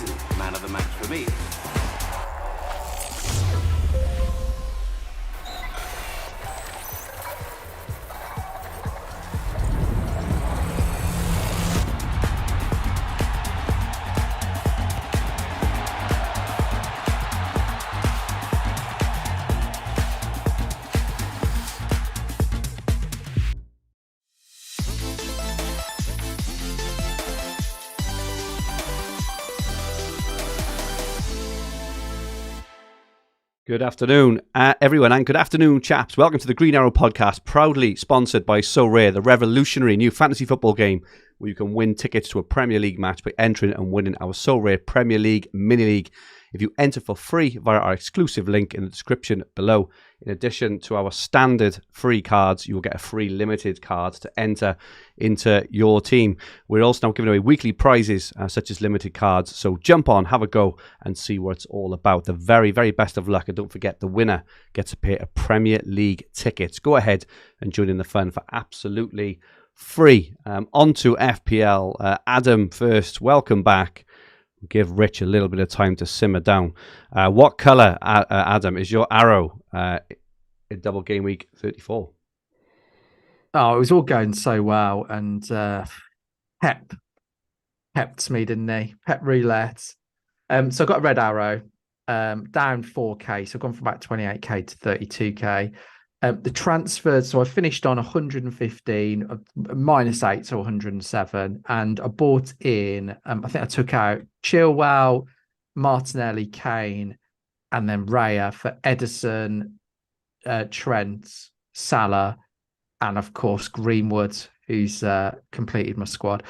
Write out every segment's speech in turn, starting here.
easily man of the match for me. Good afternoon, everyone, and good afternoon, chaps. Welcome to the Green Arrow podcast, proudly sponsored by Sorare, the revolutionary new fantasy football game where you can win tickets to a Premier League match by entering and winning our Sorare Premier League mini league. If you enter for free via our exclusive link in the description below, in addition to our standard free cards, you will get a free limited card to enter into your team. We're also now giving away weekly prizes such as limited cards. So jump on, have a go and see what it's all about. The very, very best of luck. And don't forget, the winner gets a pair of Premier League tickets. Go ahead and join in the fun for absolutely free. On to FPL. Adam first, welcome back. Give Rich a little bit of time to simmer down. What colour, Adam, is your arrow in double game week 34? Oh, it was all going so well, and Pep pepped me, didn't he? Pep roulette. So I got a red arrow, down 4k, so I've gone from about 28k to 32k. The transfers, so I finished on 115, -8, so 107, and I bought in, I think I took out Chilwell, Martinelli, Kane, and then Raya for Edison, Trent, Salah, and of course Greenwood, who's completed my squad.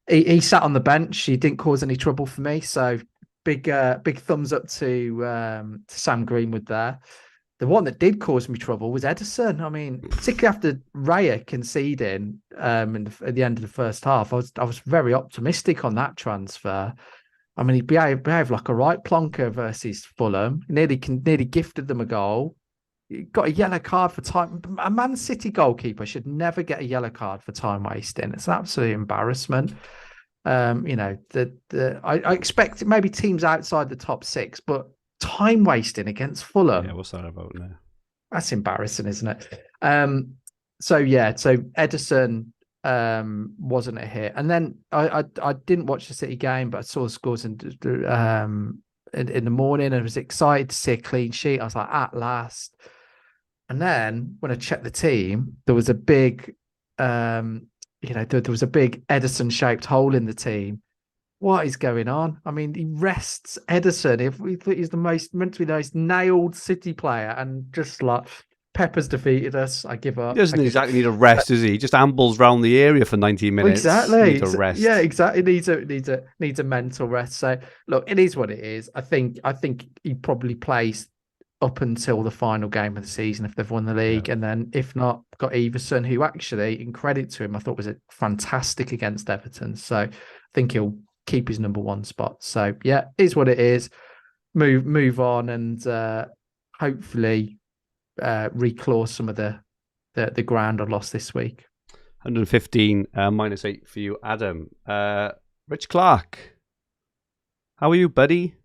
He sat on the bench. He didn't cause any trouble for me, so big thumbs up to Sam Greenwood there. The one that did cause me trouble was Edison. I mean, particularly after Raya conceding at the end of the first half, I was very optimistic on that transfer. I mean, he behaved like a right plonker versus Fulham. Nearly gifted them a goal. He got a yellow card for time. A Man City goalkeeper should never get a yellow card for time wasting. It's an absolute embarrassment. I expect maybe teams outside the top six, but time wasting against Fulham. Yeah, what's that about now? That's embarrassing, isn't it? So Edison wasn't a hit, and then I didn't watch the City game, but I saw the scores in the morning, and I was excited to see a clean sheet. I was like, at last. And then when I checked the team, there was a big, there was a big Edison-shaped hole in the team. What is going on? I mean, he rests Edison. If we thought he's meant to be the most nailed City player, and just like Pepper's defeated us, I give up. He doesn't exactly need a rest, does he? He just ambles around the area for 90 minutes. Exactly. Needs a rest. Yeah, exactly. Needs a mental rest. So look, it is what it is. I think he probably plays up until the final game of the season if they've won the league, and then if not, got Everson, who actually, in credit to him, I thought was fantastic against Everton. So I think he'll keep his number one spot. So yeah, is what it is. Move on, and hopefully reclaw some of the ground I lost this week. 115 -8 for you, Adam. Rich Clarke, how are you, buddy?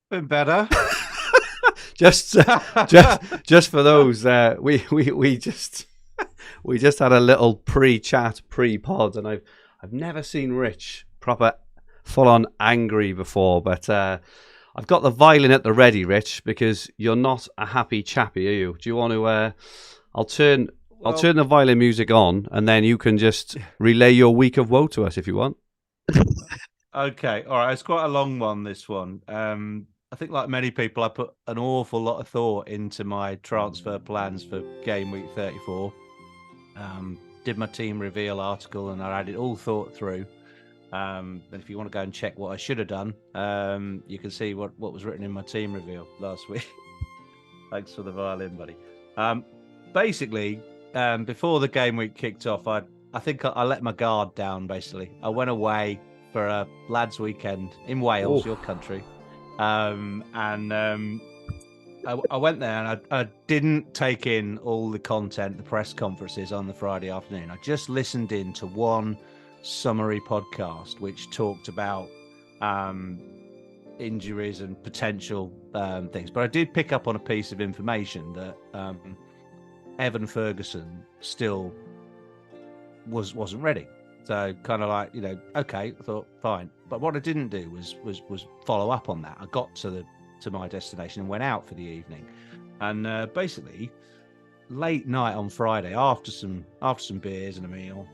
Been better. just for those, we just had a little pre-chat, pre-pod, and I've never seen Rich proper full-on angry before, but I've got the violin at the ready, Rich, because you're not a happy chappy, are you? Do you want to? I'll turn the violin music on, and then you can just relay your week of woe to us if you want. Okay, all right. It's quite a long one, this one. I think, like many people, I put an awful lot of thought into my transfer plans for game week 34. Did my team reveal article, and I had it all thought through. And if you want to go and check what I should have done, you can see what was written in my team reveal last week. Thanks for the violin, buddy. Basically, before the game week kicked off, I think I let my guard down, basically. I went away for a lads' weekend in Wales, your country. I went there, and I didn't take in all the content, the press conferences on the Friday afternoon. I just listened in to one summary podcast, which talked about injuries and potential things. But I did pick up on a piece of information that Evan Ferguson still wasn't ready. So kind of like, okay, I thought fine. But what I didn't do was follow up on that. I got to my destination and went out for the evening, and basically late night on Friday, after some beers and a meal,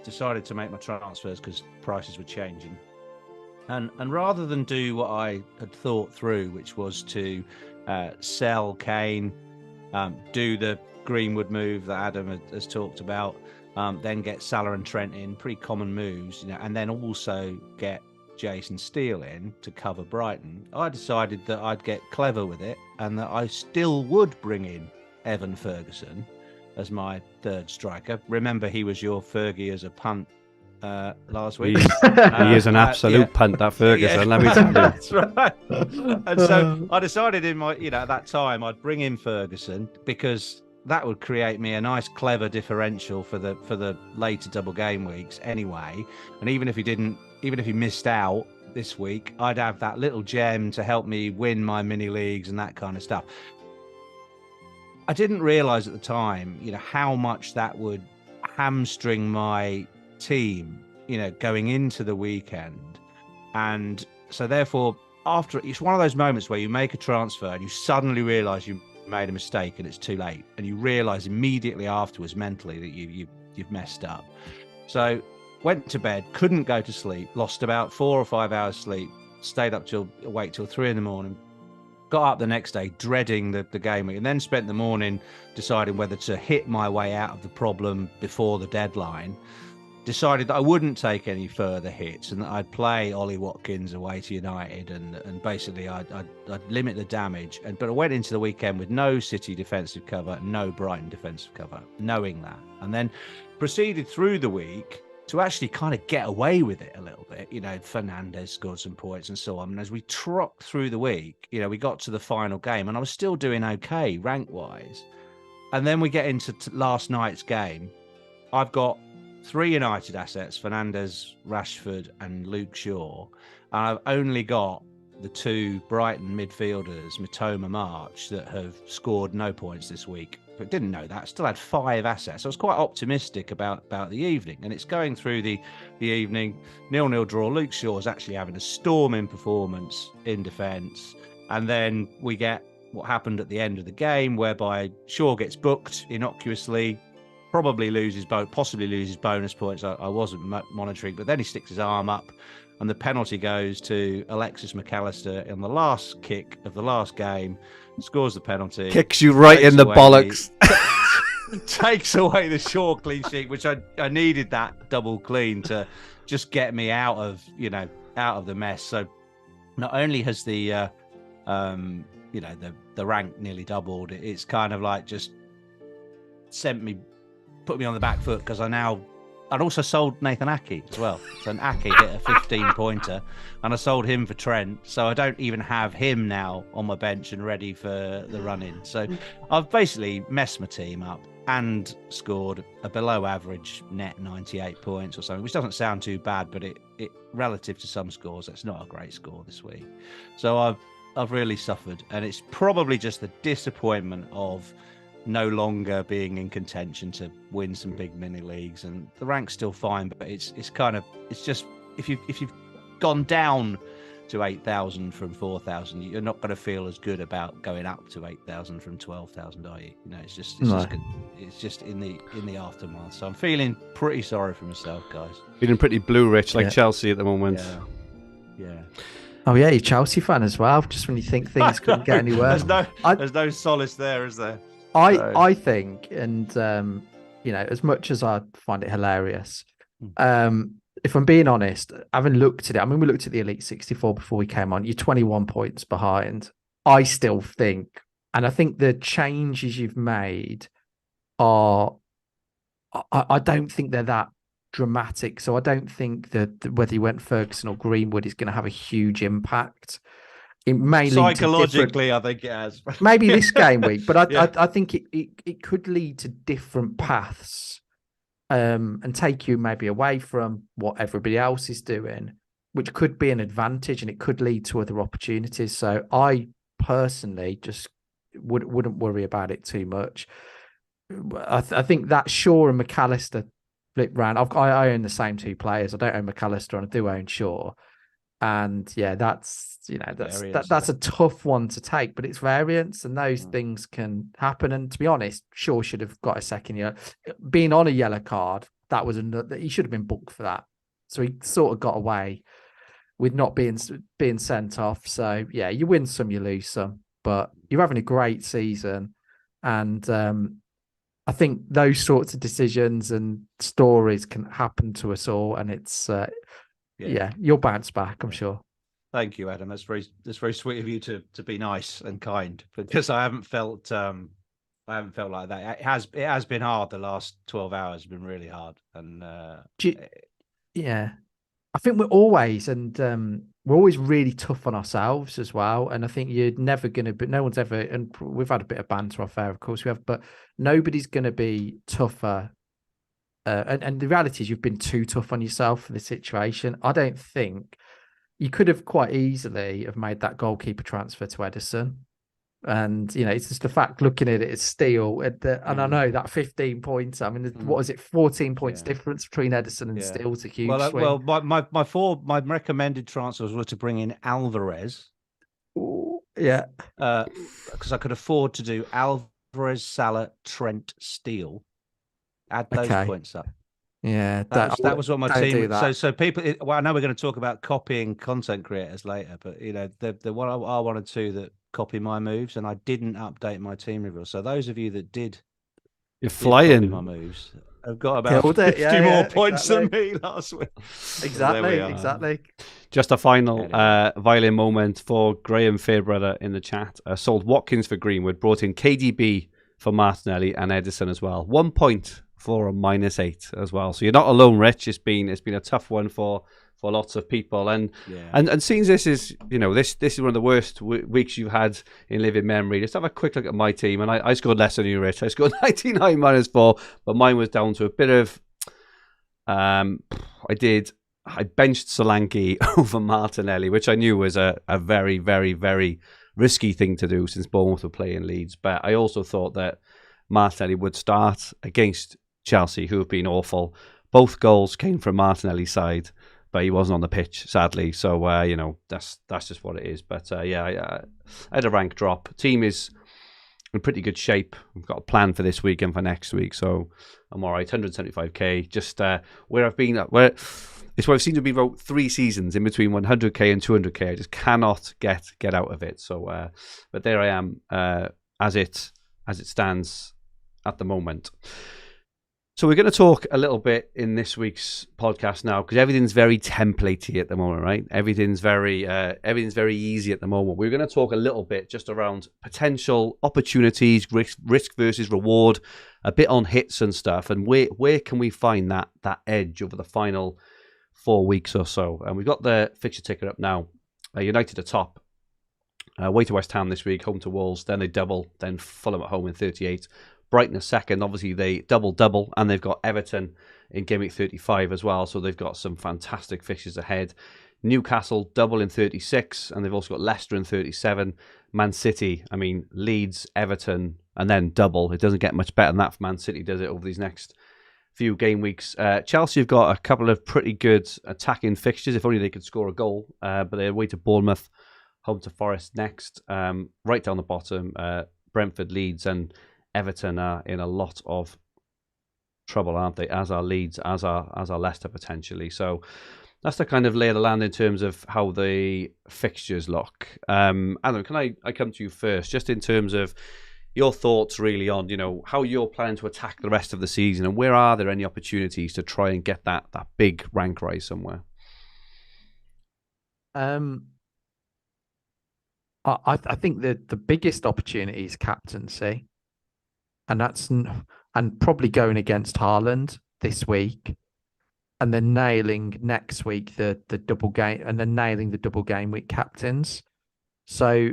decided to make my transfers because prices were changing. And rather than do what I had thought through, which was to sell Kane, do the Greenwood move that Adam has talked about, then get Salah and Trent in, pretty common moves, and then also get Jason Steele in to cover Brighton, I decided that I'd get clever with it and that I still would bring in Evan Ferguson as my third striker. Remember, he was your Fergie as a punt last week. He is an absolute punt, that Ferguson. Let me tell you. That's right. And so I decided in my, at that time, I'd bring in Ferguson because that would create me a nice, clever differential for the later double game weeks anyway. And even if he missed out this week, I'd have that little gem to help me win my mini leagues and that kind of stuff. I didn't realize at the time, how much that would hamstring my team, going into the weekend. And so therefore, it's one of those moments where you make a transfer and you suddenly realize you made a mistake and it's too late, and you realize immediately afterwards mentally that you've messed up. So went to bed, couldn't go to sleep, lost about 4 or 5 hours sleep, stayed up awake till 3 a.m, got up the next day dreading the game week, and then spent the morning deciding whether to hit my way out of the problem before the deadline. Decided that I wouldn't take any further hits and that I'd play Ollie Watkins away to United, and basically I'd limit the damage. But I went into the weekend with no City defensive cover, no Brighton defensive cover, knowing that, and then proceeded through the week to actually kind of get away with it a little bit. Fernandes scored some points and so on. And as we trocked through the week, we got to the final game and I was still doing okay rank-wise. And then we get into last night's game. I've got 3 United assets, Fernandes, Rashford and Luke Shaw. And I've only got the 2 Brighton midfielders, Mitoma, March, that have scored no points this week. But didn't know that. Still had 5 assets. So I was quite optimistic about the evening. And it's going through the evening, 0-0 draw. Luke Shaw's actually having a storming performance in defence. And then we get what happened at the end of the game, whereby Shaw gets booked innocuously, possibly loses bonus points. I wasn't monitoring, but then he sticks his arm up and the penalty goes to Alexis McAllister in the last kick of the last game, scores the penalty. Kicks you right in the bollocks. Takes away the Shaw clean sheet, which I needed that double clean to just get me out of the mess. So not only has the rank nearly doubled, it's kind of like just put me on the back foot, because I'd also sold Nathan Ake as well. So Ake hit a 15-pointer, and I sold him for Trent. So I don't even have him now on my bench and ready for the run-in. So I've basically messed my team up and scored a below-average net 98 points or something, which doesn't sound too bad, but it relative to some scores, that's not a great score this week. So I've really suffered, and it's probably just the disappointment of no longer being in contention to win some big mini leagues, and the rank's still fine, but it's just if you've gone down to 8,000 from 4,000, you're not going to feel as good about going up to 8,000 from 12,000, are you? It's just in the aftermath. So I'm feeling pretty sorry for myself, guys. Feeling pretty blue rich like Chelsea at the moment. Yeah. Oh yeah, you're a Chelsea fan as well. Just when you think things couldn't get any worse. There's no solace there, is there? I think, and as much as I find it hilarious, if I'm being honest, having looked at it, we looked at the Elite 64 before we came on. You're 21 points behind. I still think, and I think the changes you've made are, I don't think they're that dramatic. So I don't think that whether you went Ferguson or Greenwood is going to have a huge impact. It may psychologically, I think it has. Maybe this game week, but I think it could lead to different paths and take you maybe away from what everybody else is doing, which could be an advantage and it could lead to other opportunities. So I personally just wouldn't worry about it too much. I think that Shaw and McAllister flip round. I own the same two players. I don't own McAllister and I do own Shaw. And yeah, that's a tough one to take, but it's variance and those things can happen. And to be honest, Shaw should have got a second year. Being on a yellow card, that was another, he should have been booked for that. So he sort of got away with not being sent off. So yeah, you win some, you lose some, but you're having a great season. And I think those sorts of decisions and stories can happen to us all. And it's you'll bounce back, I'm sure. Thank you, Adam. That's very sweet of you to be nice and kind, because I haven't felt like that. It has been hard. The last 12 hours have been really hard. And yeah, I think we're always really tough on ourselves as well. And I think you're never going to be, no one's ever, and we've had a bit of banter off air, of course we have, but nobody's going to be tougher. And the reality is you've been too tough on yourself for the situation. I don't think you could have quite easily have made that goalkeeper transfer to Edison. And, it's just the fact looking at it as Steele. And I know that 15 points, I mean, what is it, 14 points difference between Edison and Steele is a huge swing. Well, my recommended transfers were to bring in Alvarez. Ooh, yeah. Because I could afford to do Alvarez, Salah, Trent, Steele. Add those points up. Yeah, that was what my team. So people. Well, I know we're going to talk about copying content creators later, but the one I wanted to that copy my moves, and I didn't update my team reveal. So those of you that did, you're flying. My moves. I've got about 50 more points than me last week. Exactly. Just a final violin moment for Graham Fairbrother in the chat. Sold Watkins for Greenwood, brought in KDB for Martinelli and Edison as well. 1 point for a -8 as well. So you're not alone, Rich. It's been a tough one for lots of people. And seeing this is this is one of the worst weeks you've had in living memory. Just have a quick look at my team, and I scored less than you, Rich. I scored 99 -4, but mine was down to a bit of I benched Solanke over Martinelli, which I knew was a very, very, very risky thing to do since Bournemouth were playing Leeds. But I also thought that Martinelli would start against Chelsea, who have been awful. Both goals came from Martinelli's side, but he wasn't on the pitch, sadly. So, that's just what it is. But, I had a rank drop. Team is in pretty good shape. We've got a plan for this week and for next week. So, I'm all right. 175k. Just where I've been at. It's where I've seen to be about 3 seasons in between 100k and 200k. I just cannot get out of it. So, but there I am as it stands at the moment. So we're going to talk a little bit in this week's podcast now, because everything's very templatey at the moment, right? Everything's very easy at the moment. We're going to talk a little bit just around potential opportunities, risk versus reward, a bit on hits and stuff, and where can we find that edge over the final 4 weeks or so. And we've got the fixture ticker up now. United at top. Away to West Ham this week, home to Wolves, then they double, then Fulham at home in 38. Brighton a second, obviously they double, and they've got Everton in Gameweek 35 as well, so they've got some fantastic fixtures ahead. Newcastle double in 36, and they've also got Leicester in 37. Man City, Leeds, Everton, and then double. It doesn't get much better than that for Man City, does it, over these next few game weeks. Chelsea have got a couple of pretty good attacking fixtures, if only they could score a goal, but they're away to Bournemouth, home to Forest next. Right down the bottom, Brentford, Leeds, and Everton are in a lot of trouble, aren't they? As are Leeds, as are Leicester potentially. So that's the kind of lay of the land in terms of how the fixtures look. Adam, can I come to you first, just in terms of your thoughts really on, how you're planning to attack the rest of the season, and where are there any opportunities to try and get that big rank rise somewhere? I think the biggest opportunity is captaincy. And probably going against Haaland this week, and then nailing next week the double game, and then nailing the double game week captains. So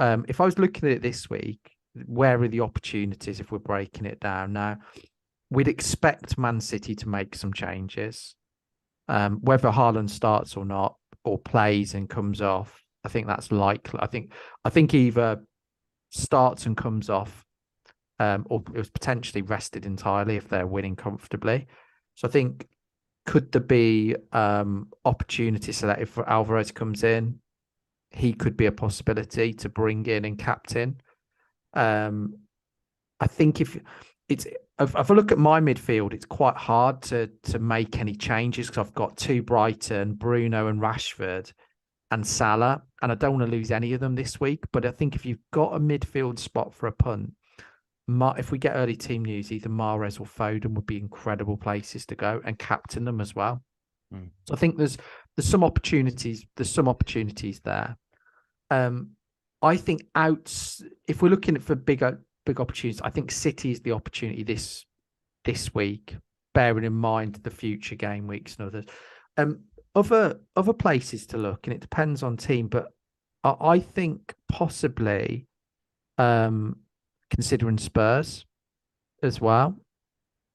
if I was looking at it this week, where are the opportunities if we're breaking it down now? we'd expect Man City to make some changes. Whether Haaland starts or not, or plays and comes off, I think that's likely. I think either starts and comes off, or it was potentially rested entirely if they're winning comfortably. So I think, could there be opportunity so that if Alvarez comes in, he could be a possibility to bring in and captain. I think if I look at my midfield, it's quite hard to make any changes because I've got two Brighton, Bruno and Rashford and Salah, and I don't want to lose any of them this week. But I think if you've got a midfield spot for a punt, if we get early team news, either Mahrez or Foden would be incredible places to go and captain them as well. So I think there's some opportunities. There's some opportunities there. I think if we're looking for big opportunities, I think City is the opportunity this week, bearing in mind the future game weeks and others. Other places to look, and it depends on team, but I think possibly considering Spurs as well.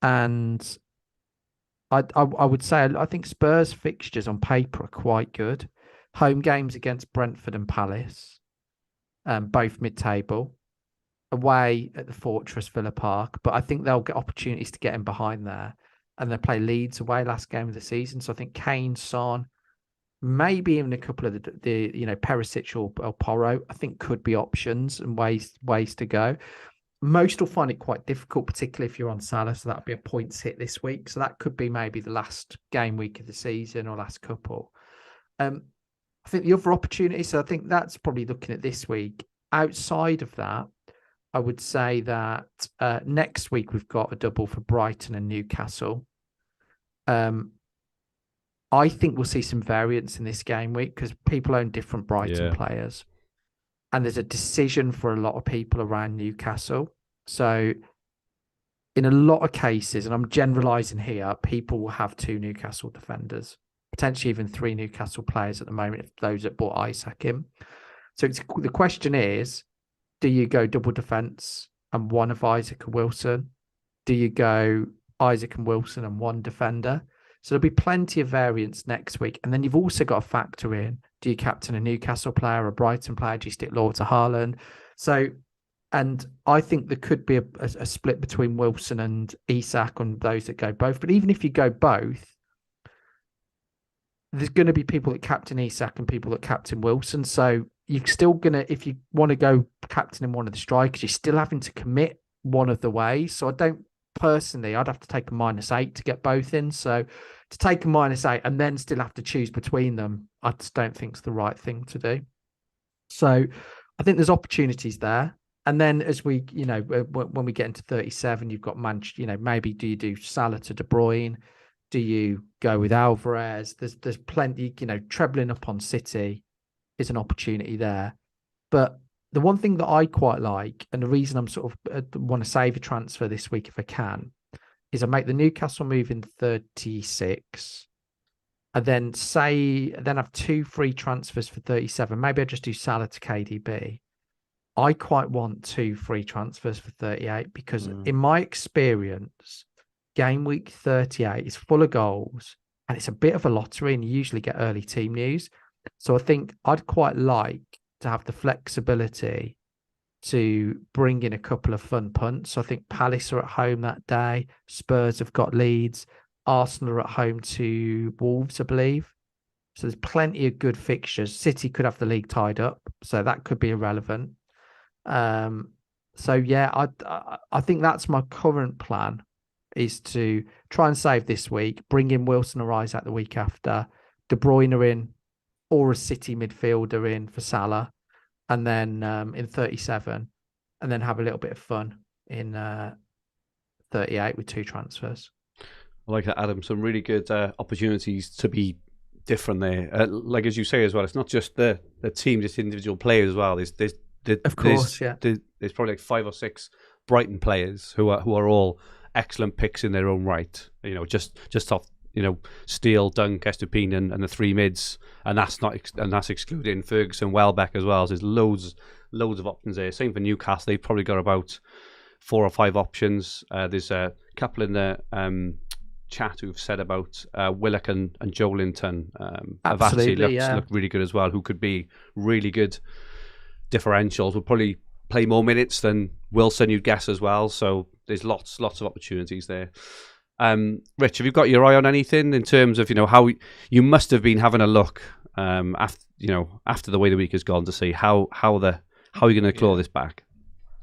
And I would say I think Spurs fixtures on paper are quite good. Home games against Brentford and Palace, both mid-table. Away at the Fortress, Villa Park, but I think they'll get opportunities to get in behind there. And they play Leeds away last game of the season. So I think Kane, Son, maybe even a couple of the Perisic or Porro, I think could be options and ways to go. Most will find it quite difficult, particularly if you're on Salah. So that'll be a points hit this week. So that could be maybe the last game week of the season or last couple. I think the other opportunity, so I think that's probably looking at this week. Outside of that, I would say that next week we've got a double for Brighton and Newcastle. I think we'll see some variance in this game week because people own different Brighton players. And there's a decision for a lot of people around Newcastle. So in a lot of cases, and I'm generalising here, people will have two Newcastle defenders, potentially even three Newcastle players at the moment if those that bought Isaac in. So the question is, do you go double defence and one of Isaac and Wilson? Do you go Isaac and Wilson and one defender? So there'll be plenty of variance next week. And then you've also got to factor in, do you captain a Newcastle player, a Brighton player? Do you stick loyal to Haaland? So, and I think there could be a split between Wilson and Isak on those that go both. But even if you go both, there's going to be people that captain Isak and people that captain Wilson. So you're still going to, if you want to go captain in one of the strikers, you're still having to commit one of the ways. So I don't personally, I'd have to take a -8 to get both in. So to take a -8 and then still have to choose between them, I just don't think it's the right thing to do. So I think there's opportunities there. And then as we, when we get into 37, you've got maybe do you do Salah to De Bruyne? Do you go with Alvarez? There's plenty, trebling up on City is an opportunity there. But the one thing that I quite like, and the reason I'm sort of want to save a transfer this week if I can, is I make the Newcastle move in 36, and then have 2 free transfers for 37. Maybe I just do Salah to KDB. I quite want 2 free transfers for 38 because in my experience, game week 38 is full of goals and it's a bit of a lottery and you usually get early team news. So I think I'd quite like to have the flexibility to bring in a couple of fun punts. So I think Palace are at home that day. Spurs have got Leeds. Arsenal are at home to Wolves, I believe. So there's plenty of good fixtures. City could have the league tied up, so that could be irrelevant. So yeah, I think that's my current plan, is to try and save this week, bring in Wilson or Isaac the week after, De Bruyne in, or a City midfielder in for Salah, and then in 37, and then have a little bit of fun in 38 with 2 transfers. I like that, Adam. Some really good opportunities to be different there. Like as you say as well, it's not just the team, just individual players as well. There's probably like 5 or 6 Brighton players who are all excellent picks in their own right. Just off Steele, Dunk, Estupinian, and the 3 mids, and that's excluding Ferguson, Welbeck as well. So there's loads of options there. Same for Newcastle. They've probably got about 4 or 5 options. There's couple in the chat who've said about Willock and Joelinton. Absolutely, Avazzi look really good as well, who could be really good differentials. Will probably play more minutes than Wilson, you'd guess, as well. So there's lots of opportunities there. Rich, have you got your eye on anything in terms of how you must have been having a look after the way the week has gone to see how are you going to claw this back?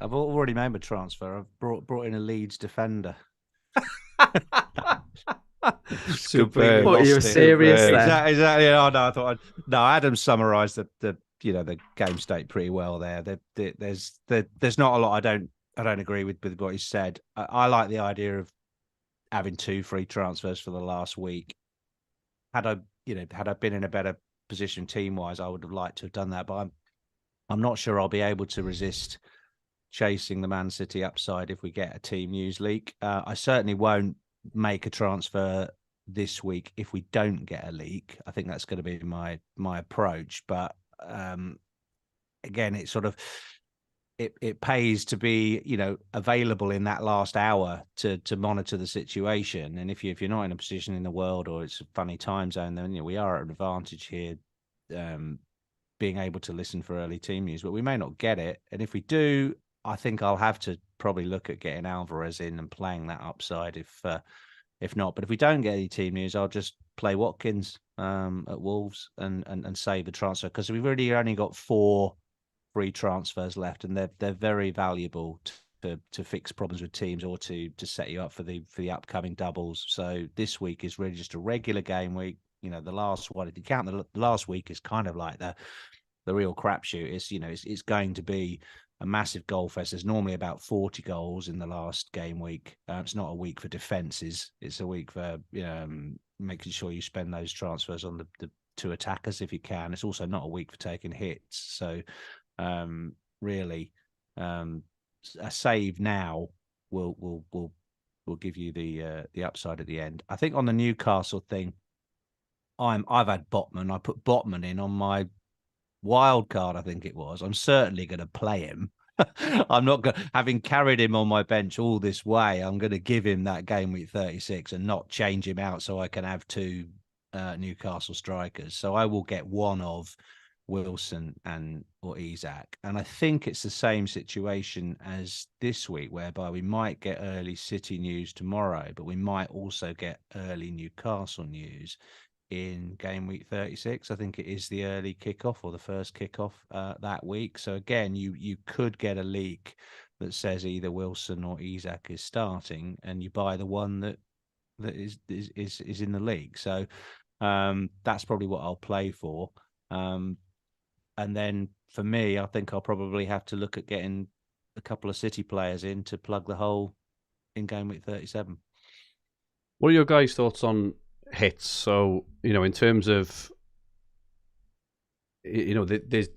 I've already made my transfer. I've brought in a Leeds defender. Super. Thought you were serious then. Exactly. Oh, no, I thought. No, Adam summarised the game state pretty well there. There's not a lot I don't agree with what he said. I like the idea of having 2 free transfers for the last week. Had I been in a better position team wise, I would have liked to have done that, but I'm not sure I'll be able to resist chasing the Man City upside if we get a team news leak. I certainly won't make a transfer this week if we don't get a leak. I think that's going to be my approach. But again, it's sort of it pays to be available in that last hour to monitor the situation. And if you're not in a position in the world or it's a funny time zone, then we are at an advantage here, being able to listen for early team news. But we may not get it, and if we do, I think I'll have to probably look at getting Alvarez in and playing that upside if not. But if we don't get any team news, I'll just play Watkins at Wolves and save the transfer, because we've already only got 4 free transfers left, and they're very valuable to fix problems with teams or to set you up for the upcoming doubles. So this week is really just a regular game week. The last one, if you count the last week, is kind of like the real crapshoot. It's going to be a massive goal fest. There's normally about 40 goals in the last game week. It's not a week for defenses. It's a week for making sure you spend those transfers on the 2 attackers if you can. It's also not a week for taking hits. So really, a save now will give you the upside at the end. I think on the Newcastle thing, I've had Botman. I put Botman in on my wild card, I think it was. I'm certainly going to play him. I'm not going, having carried him on my bench all this way, I'm going to give him that game week 36 and not change him out so I can have 2 Newcastle strikers. So I will get one of Wilson or Isak. And I think it's the same situation as this week, whereby we might get early City news tomorrow, but we might also get early Newcastle news in game week 36. I think it is the early kickoff or the first kickoff that week. So again, you could get a leak that says either Wilson or Isak is starting, and you buy the one that is in the league. So that's probably what I'll play for. And then for me, I think I'll probably have to look at getting a couple of City players in to plug the hole in game week 37. What are your guys' thoughts on hits? So in terms of there's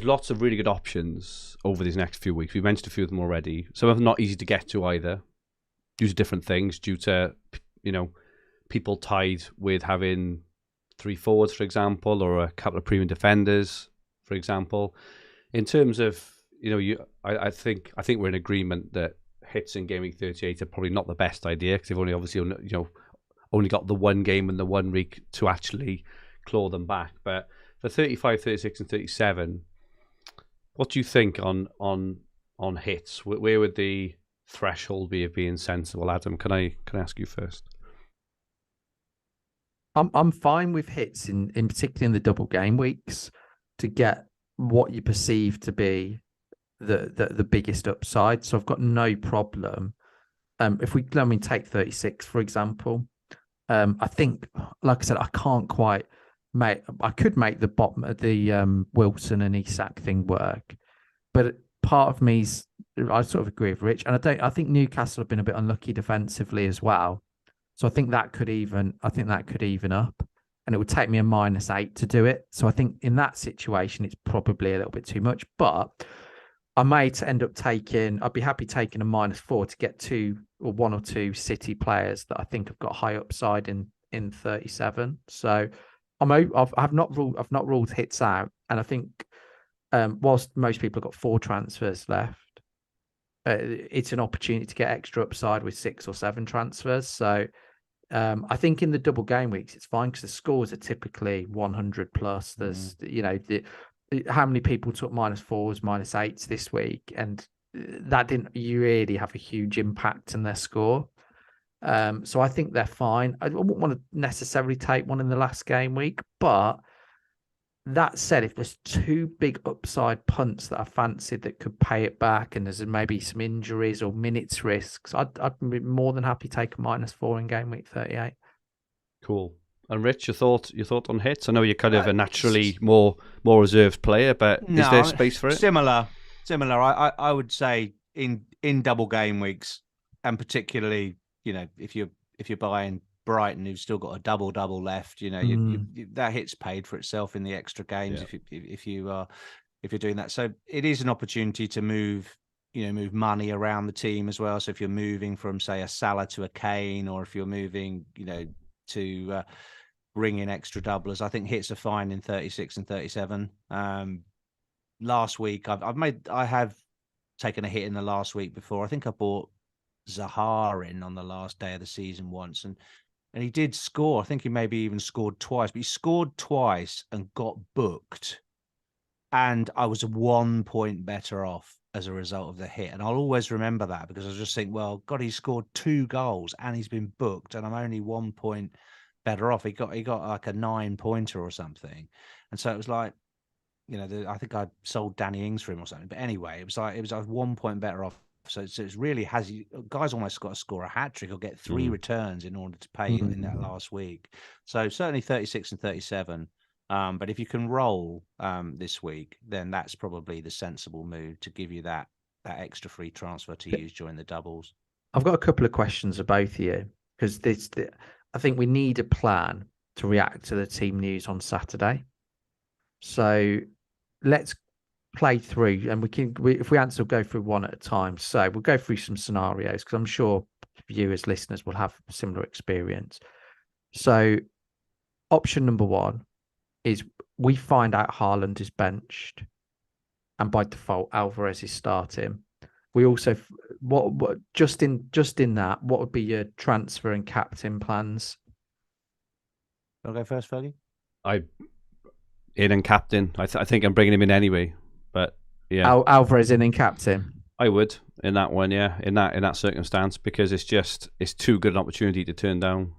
lots of really good options over these next few weeks. We mentioned a few of them already. Some of them not easy to get to either, due to different things, due to people tied with having 3 forwards, for example, or a couple of premium defenders, for example. In terms of I think we're in agreement that hits in game week 38 are probably not the best idea, because they've only got the one game and the 1 week to actually claw them back. But for 35, 36 and 37, what do you think on hits? Where would the threshold be of being sensible? Adam, can I ask you first? I'm fine with hits in particular in the double game weeks to get what you perceive to be the biggest upside. So I've got no problem. If we take 36 for example. I think, like I said, I can't quite I could make the bottom of the Wilson and Isak thing work, but part of me's, I sort of agree with Rich, and I think Newcastle have been a bit unlucky defensively as well. So I think that could even up, and it would take me a -8 to do it. So I think in that situation, it's probably a little bit too much, but I may end up I'd be happy taking a -4 to get 2 or 1 or 2 City players that I think have got high upside in 37. So I've not ruled hits out, and I think whilst most people have got 4 transfers left, it's an opportunity to get extra upside with 6 or 7 transfers. So I think in the double game weeks it's fine because the scores are typically 100 plus. There's how many people took -4s, -8s this week, and that didn't really have a huge impact on their score. So I think they're fine. I wouldn't want to necessarily take one in the last game week, but that said, if there's 2 big upside punts that I fancied that could pay it back, and there's maybe some injuries or minutes risks, I'd be more than happy to take a -4 in game week 38. Cool. And Rich, your thought on hits? I know you're kind of a naturally more reserved player, but is there space for it? Similar. I would say in double game weeks, and particularly, if you're buying Brighton, who've still got a double left, that hit's paid for itself in the extra games if you're doing that. So it is an opportunity to move money around the team as well. So if you're moving from, say, a Salah to a Kane, or if you're moving, to bring in extra doublers, I think hits are fine in 36 and 37. Last week, I have taken a hit in the last week before. I think I bought Zaha in on the last day of the season once, and he did score. I think he maybe even scored twice, but he scored twice and got booked. And I was 1 point better off as a result of the hit. And I'll always remember that, because I just think, well, God, he scored 2 goals and he's been booked, and I'm only 1 point better off. He got like a 9-pointer or something. And so it was like, I think I sold Danny Ings for him or something. But anyway, I was 1 point better off. So it's really guys almost got to score a hat trick or get 3 returns in order to pay in that last week. So certainly 36 and 37. But if you can roll this week, then that's probably the sensible move to give you that extra free transfer to use during the doubles. I've got a couple of questions for both of you, because I think we need a plan to react to the team news on Saturday. So let's play through, and if we answer, we'll go through one at a time. So we'll go through some scenarios, because I'm sure viewers, listeners will have similar experience. So option number 1 is we find out Haaland is benched, and by default Alvarez is starting. We also, what just in that, what would be your transfer and captain plans? I'll go first, Fergie. In and captain. I think I'm bringing him in anyway. But yeah, Alvarez in and captain. I would in that one, yeah, in that circumstance, because it's too good an opportunity to turn down.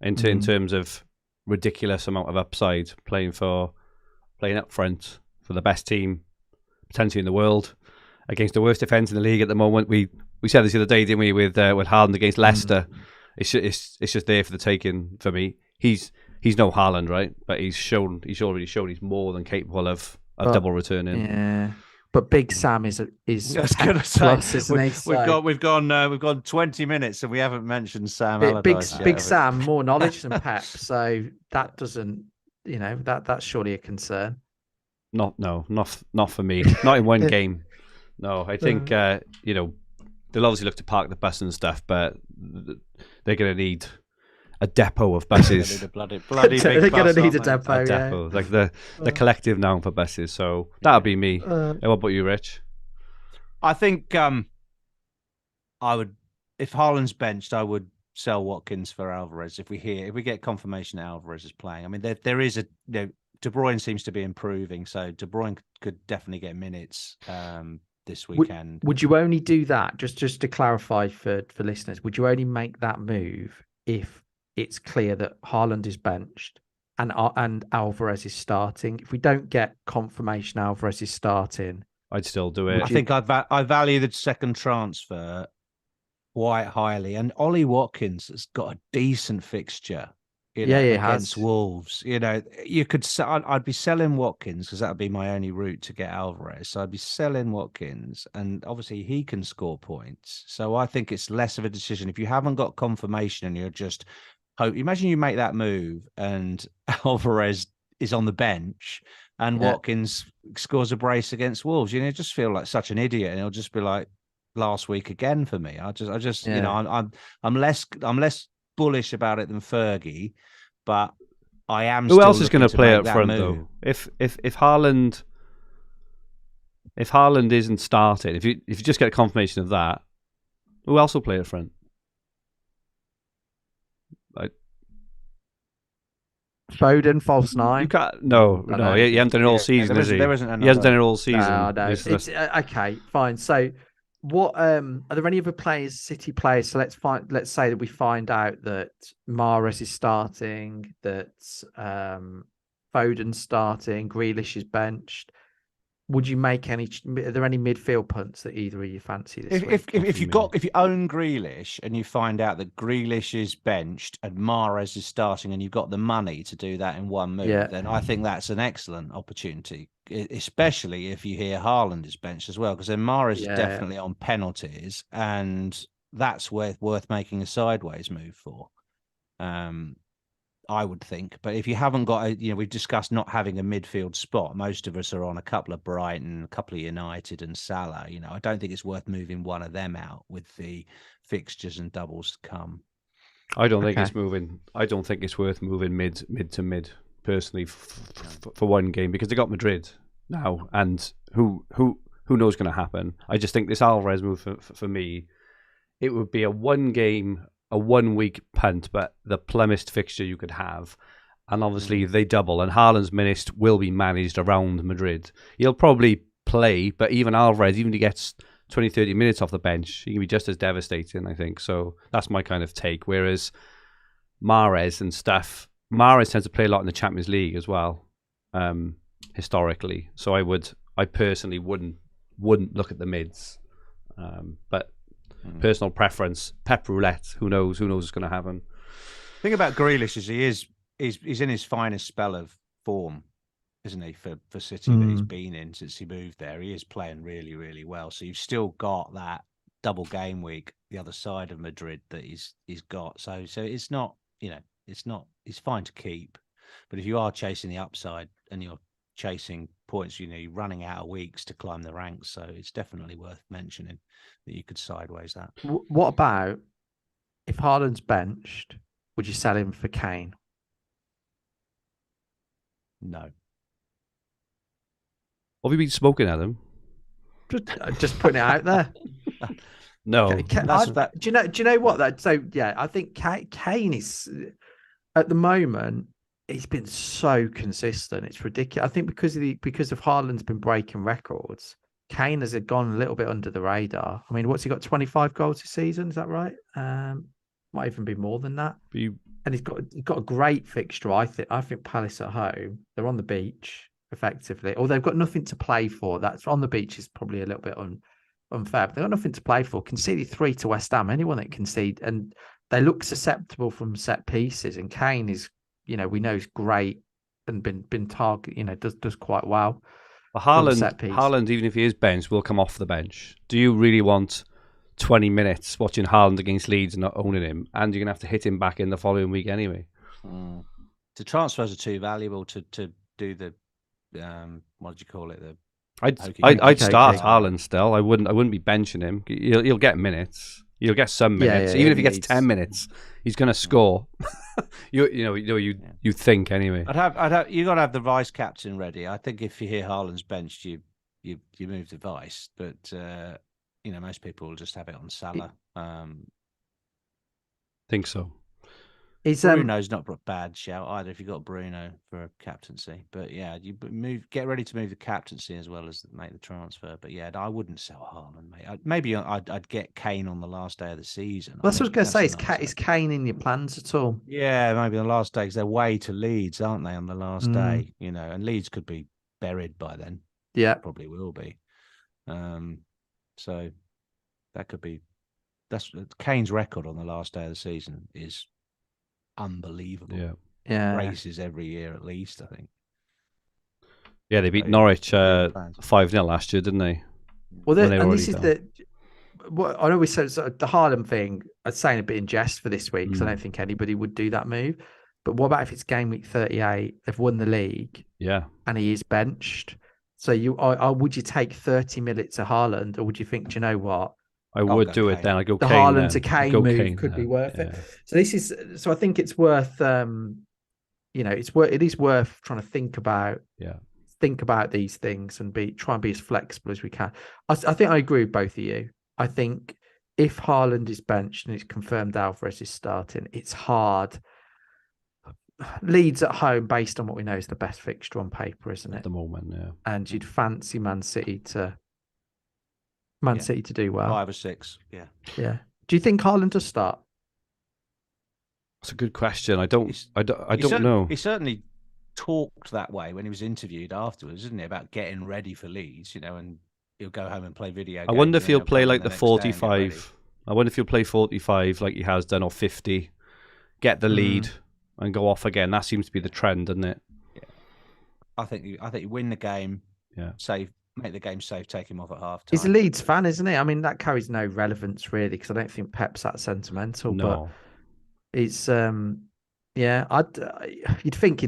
In terms of ridiculous amount of upside, playing up front for the best team potentially in the world against the worst defense in the league at the moment. We said this the other day, didn't we, with Haaland against Leicester? It's just there for the taking for me. He's no Haaland, right? But he's already shown he's more than capable of double returning. Yeah. But Big Sam is I was gonna say, plus, isn't he? We've gone 20 minutes and we haven't mentioned Sam Allardyce yet. Big Sam, more knowledge than Pep, so that doesn't, that's surely a concern. Not for me. Not in one game. No, I think they'll obviously look to park the bus and stuff, but they're going to need a depot of buses. bloody big they're going to need a depot. Yeah. Like the collective noun for buses. So that'll be me. What about you, Rich? I think I would, if Haaland's benched, I would sell Watkins for Alvarez. If we get confirmation that Alvarez is playing. I mean, there is De Bruyne seems to be improving, so De Bruyne could definitely get minutes this weekend. Would you only do that, just to clarify for listeners, would you only make that move if it's clear that Haaland is benched and Alvarez is starting? If we don't get confirmation Alvarez is starting, I'd still do it. I think I value the second transfer quite highly, and Ollie Watkins has got a decent fixture. Against Wolves. You could. I'd be selling Watkins because that would be my only route to get Alvarez. So I'd be selling Watkins, and obviously he can score points. So I think it's less of a decision if you haven't got confirmation and you're just hope. Imagine you make that move and Alvarez is on the bench and Watkins scores a brace against Wolves. Just feel like such an idiot, and it'll just be like last week again for me. I'm less bullish about it than Fergie, but I am. Who else is going to play up front though? If Haaland if Haaland isn't starting, if you just get a confirmation of that, who else will play at front? Foden, false nine. You can't. No. He hasn't done it all season, has he? There isn't another. He hasn't done it all season. No, it's okay, fine. So, what are there any other players, City players? So let's say that we find out that Mahrez is starting, that Foden's starting, Grealish is benched. Would you make any? Are there any midfield punts that either of you fancy this week? If you own Grealish and you find out that Grealish is benched and Mahrez is starting, and you've got the money to do that in one move, then I think that's an excellent opportunity. Especially if you hear Haaland is benched as well, because then Mahrez is definitely on penalties, and that's worth making a sideways move for. I would think. But if you haven't got we've discussed not having a midfield spot. Most of us are on a couple of Brighton, a couple of United and Salah. I don't think it's worth moving one of them out with the fixtures and doubles to come. I don't think it's moving. I don't think it's worth moving mid to mid personally for one game, because they got Madrid now, and who knows what's going to happen. I just think this Alvarez move for me, it would be a 1 week punt, but the plummest fixture you could have. And obviously they double, and Haaland's minutes will be managed around Madrid. He'll probably play, but even Alvarez, even if he gets 20, 30 minutes off the bench, he can be just as devastating, I think. So that's my kind of take. Whereas Mahrez and stuff, Mahrez tends to play a lot in the Champions League as well, historically. So I personally wouldn't look at the mids. But personal preference, Pep roulette. Who knows what's going to happen? The thing about Grealish is he's in his finest spell of form, isn't he, for City that he's been in since he moved there. He is playing really, really well. So you've still got that double game week the other side of Madrid that he's got. So it's not, it's fine to keep. But if you are chasing the upside and you're chasing points, you're running out of weeks to climb the ranks. So it's definitely worth mentioning that you could sideways that. What about if Haaland's benched? Would you sell him for Kane? No. Have you been smoking, Adam? Just putting it out there. No. Do you know what? I think Kane is at the moment. He's been so consistent; it's ridiculous. I think because of Haaland's been breaking records, Kane has gone a little bit under the radar. I mean, what's he got? 25 goals this season? Is that right? Might even be more than that. And he's got a great fixture. I think Palace at home. They're on the beach effectively, or they've got nothing to play for. That's on the beach is probably a little bit unfair. But they've got nothing to play for. Conceded 3 to West Ham. Anyone that concede, and they look susceptible from set pieces. And Kane is, we know he's great and been target. Does quite well. But Haaland, even if he is benched, will come off the bench. Do you really want 20 minutes watching Haaland against Leeds and not owning him? And you're going to have to hit him back in the following week anyway. The transfers are too valuable to do the, what do you call it? I'd start Haaland still. I wouldn't be benching him. He'll get minutes. He'll get some minutes. Even if he gets 10 minutes, he's going to score. You think anyway. You got to have the vice captain ready. I think if you hear Haaland's benched, you move the vice, but most people will just have it on Salah. Think so. Bruno's not a bad shout either if you got Bruno for a captaincy, but you get ready to move the captaincy as well as make the transfer. But I wouldn't sell Haaland, mate. Maybe I'd get Kane on the last day of the season. Well, that's what I was going to say. Is Kane in your plans at all? Yeah, maybe the last day, because they're way to Leeds, aren't they, on the last day? And Leeds could be buried by then. Yeah, probably will be. So that could be. That's Kane's record on the last day of the season is unbelievable. Yeah. Races every year at least, I think. Yeah, they beat Norwich 5-0 last year, didn't they? Well, this is what I know we said the Haaland thing. I'm saying a bit in jest for this week because I don't think anybody would do that move. But what about if it's game week 38? They've won the league, and he is benched. So would you take 30 minutes to Haaland, or would you think, do you know what? I would do it then. I go the Kane. Haaland to Kane move could be worth it. So I think it's worth. It is worth trying to think about. Yeah. think about these things and try and be as flexible as we can. I think I agree with both of you. I think if Haaland is benched and it's confirmed Alvarez is starting, it's hard. Leeds at home, based on what we know, is the best fixture on paper, isn't it? At the moment, yeah. And you'd fancy Man City to do well. 5 or 6, yeah. Yeah. Do you think Haaland does start? That's a good question. I don't know. He certainly talked that way when he was interviewed afterwards, isn't he? About getting ready for Leeds, and he'll go home and play video games. I wonder if he'll play like the next day and get 45. I wonder if he'll play 45 like he has done, or 50, get the lead and go off again. That seems to be the trend, doesn't it? Yeah. I think you win the game, yeah, safe, make the game safe, take him off at half time. He's a Leeds fan, isn't he? I mean, that carries no relevance really, because I don't think Pep's that sentimental. No. But it's you'd think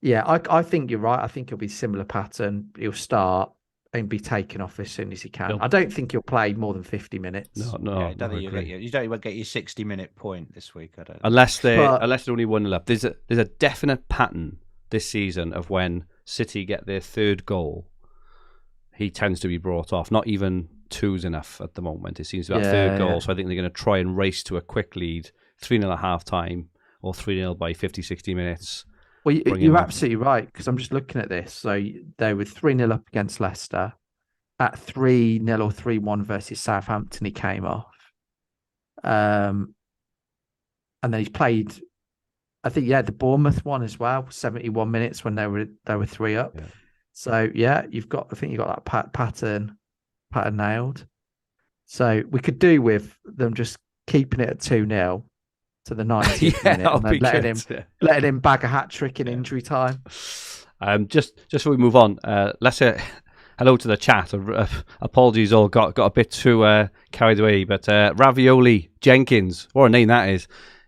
I think you're right. I think it'll be a similar pattern. He'll start and be taken off as soon as he can. I don't think he'll play more than 50 minutes. No. Yeah, you don't even get your 60-minute point this week. I don't. Unless they're only 1 up. There's a definite pattern this season of when City get their third goal, he tends to be brought off. Not even 2's enough at the moment. It seems to be that third goal. So I think they're going to try and race to a quick lead, 3-0 at half time, or 3-0 by 50, 60 minutes. Well, you're absolutely right, because I'm just looking at this. So they were 3-0 up against Leicester. At 3-0 or 3-1 versus Southampton, he came off. And then he's played, I think, the Bournemouth one as well, 71 minutes when they were 3 up. Yeah. So I think you've got that pattern nailed. So we could do with them just keeping it at 2-0 to the 90th minute, and then letting him bag a hat trick in injury time. Just before we move on, let's say hello to the chat. Apologies, all got a bit too carried away, but Ravioli Jenkins, what a name that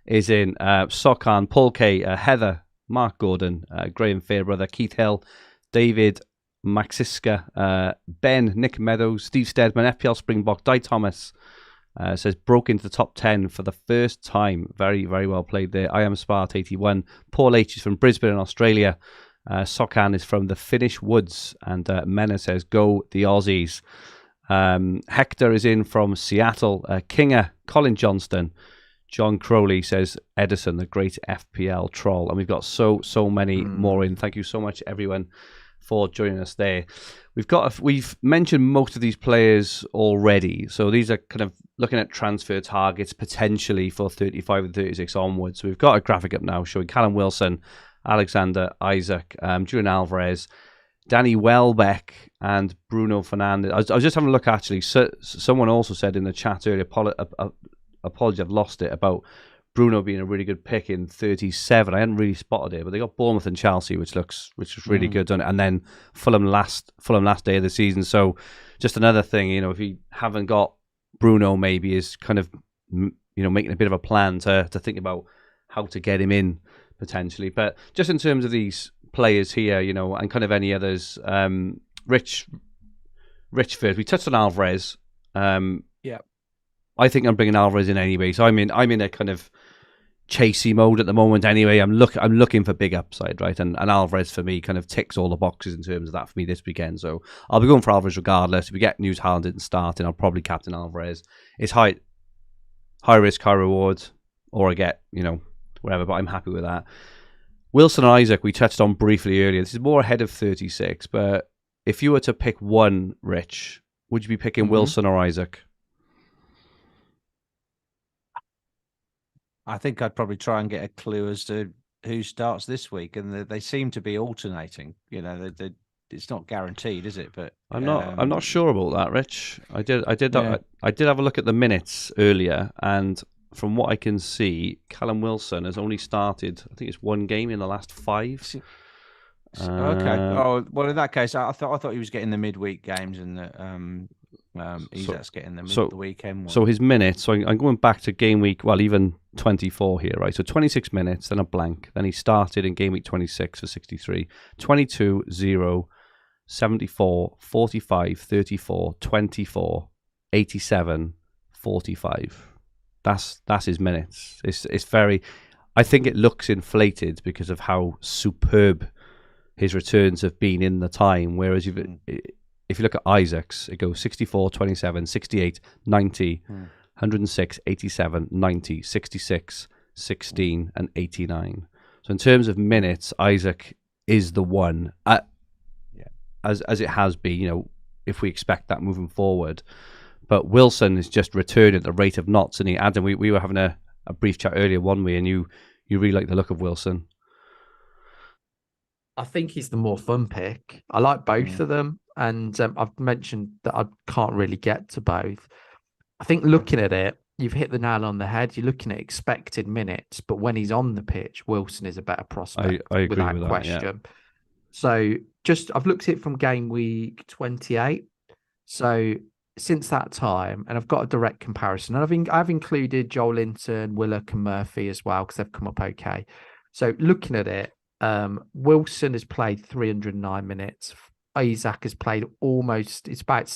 is in. Sokan, Paul K, Heather, Mark Gordon, Graham Fairbrother, Keith Hill, David Maxiska, Ben, Nick Meadows, Steve Steadman, FPL Springbok, Di Thomas. Says broke into the top 10 for the first time. Very, very well played there. I am Spart 81. Paul H is from Brisbane in Australia. Sokan is from the Finnish Woods. And Mena says, go the Aussies. Hector is in from Seattle. Kinger, Colin Johnston. John Crowley says, Edison, the great FPL troll. And we've got so many more in. Thank you so much, everyone, for joining us there. We've mentioned most of these players already, so these are kind of looking at transfer targets potentially for 35 and 36 onwards. So we've got a graphic up now showing Callum Wilson, Alexander Isaac, Julian Alvarez, Danny Welbeck, and Bruno Fernandes. I was just having a look actually. So, someone also said in the chat earlier, apology, I've lost it, about Bruno being a really good pick in 37. I hadn't really spotted it, but they got Bournemouth and Chelsea, which was really good, and then Fulham last day of the season. So just another thing, if you haven't got Bruno, maybe is kind of making a bit of a plan to think about how to get him in potentially. But just in terms of these players here, and kind of any others, Rich first. We touched on Alvarez. I think I'm bringing Alvarez in anyway, so I'm in a kind of chasey mode at the moment anyway. I'm looking for big upside, right? And Alvarez for me kind of ticks all the boxes in terms of that for me this weekend. So I'll be going for Alvarez regardless. If we get news Haaland didn't start, and I'll probably captain Alvarez. It's high risk, high reward, or I get whatever. But I'm happy with that. Wilson and Isaac we touched on briefly earlier. This is more ahead of 36, but if you were to pick one, Rich, would you be picking Wilson or Isaac? I think I'd probably try and get a clue as to who starts this week, and they seem to be alternating. It's not guaranteed, is it? But I'm not sure about that, Rich. I did have a look at the minutes earlier, and from what I can see, Callum Wilson has only started, I think it's one game in the last 5. Okay. Oh well, in that case, I thought he was getting the midweek games, and the Isaac's getting the weekend one. So his minutes. So I'm going back to game week. Well, even 24 here, right? So 26 minutes, then a blank. Then he started in game week 26 for 63, 22, 0, 74, 45, 34, 24, 87, 45. That's his minutes. It's very. I think it looks inflated because of how superb his returns have been in the time. Whereas if you look at Isaac's, it goes 64, 27, 68, 90, 106, 87, 90, 66, 16, and 89. So in terms of minutes, Isaac is the one, as it has been, if we expect that moving forward. But Wilson is just returning at the rate of knots. And Adam, we were having a brief chat earlier, one way, and you really like the look of Wilson. I think he's the more fun pick. I like both of them. And I've mentioned that I can't really get to both. I think looking at it, you've hit the nail on the head. You're looking at expected minutes, but when he's on the pitch, Wilson is a better prospect. I agree without with that, question. Yeah. So I've looked at it from game week 28. So since that time, and I've got a direct comparison, and I've included Joel Linton, Willock, and Murphy as well because they've come up okay. So looking at it, Wilson has played 309 minutes. Isaac has played almost, it's about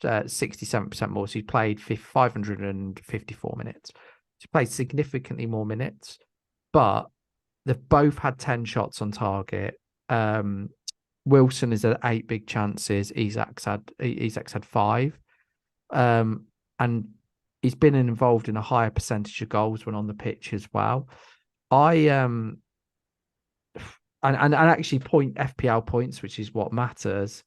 67% more. So he's played 554 minutes. He's played significantly more minutes, but they've both had 10 shots on target. Wilson has had 8 big chances. Isaac's had 5. And he's been involved in a higher percentage of goals when on the pitch as well. And actually point FPL points, which is what matters,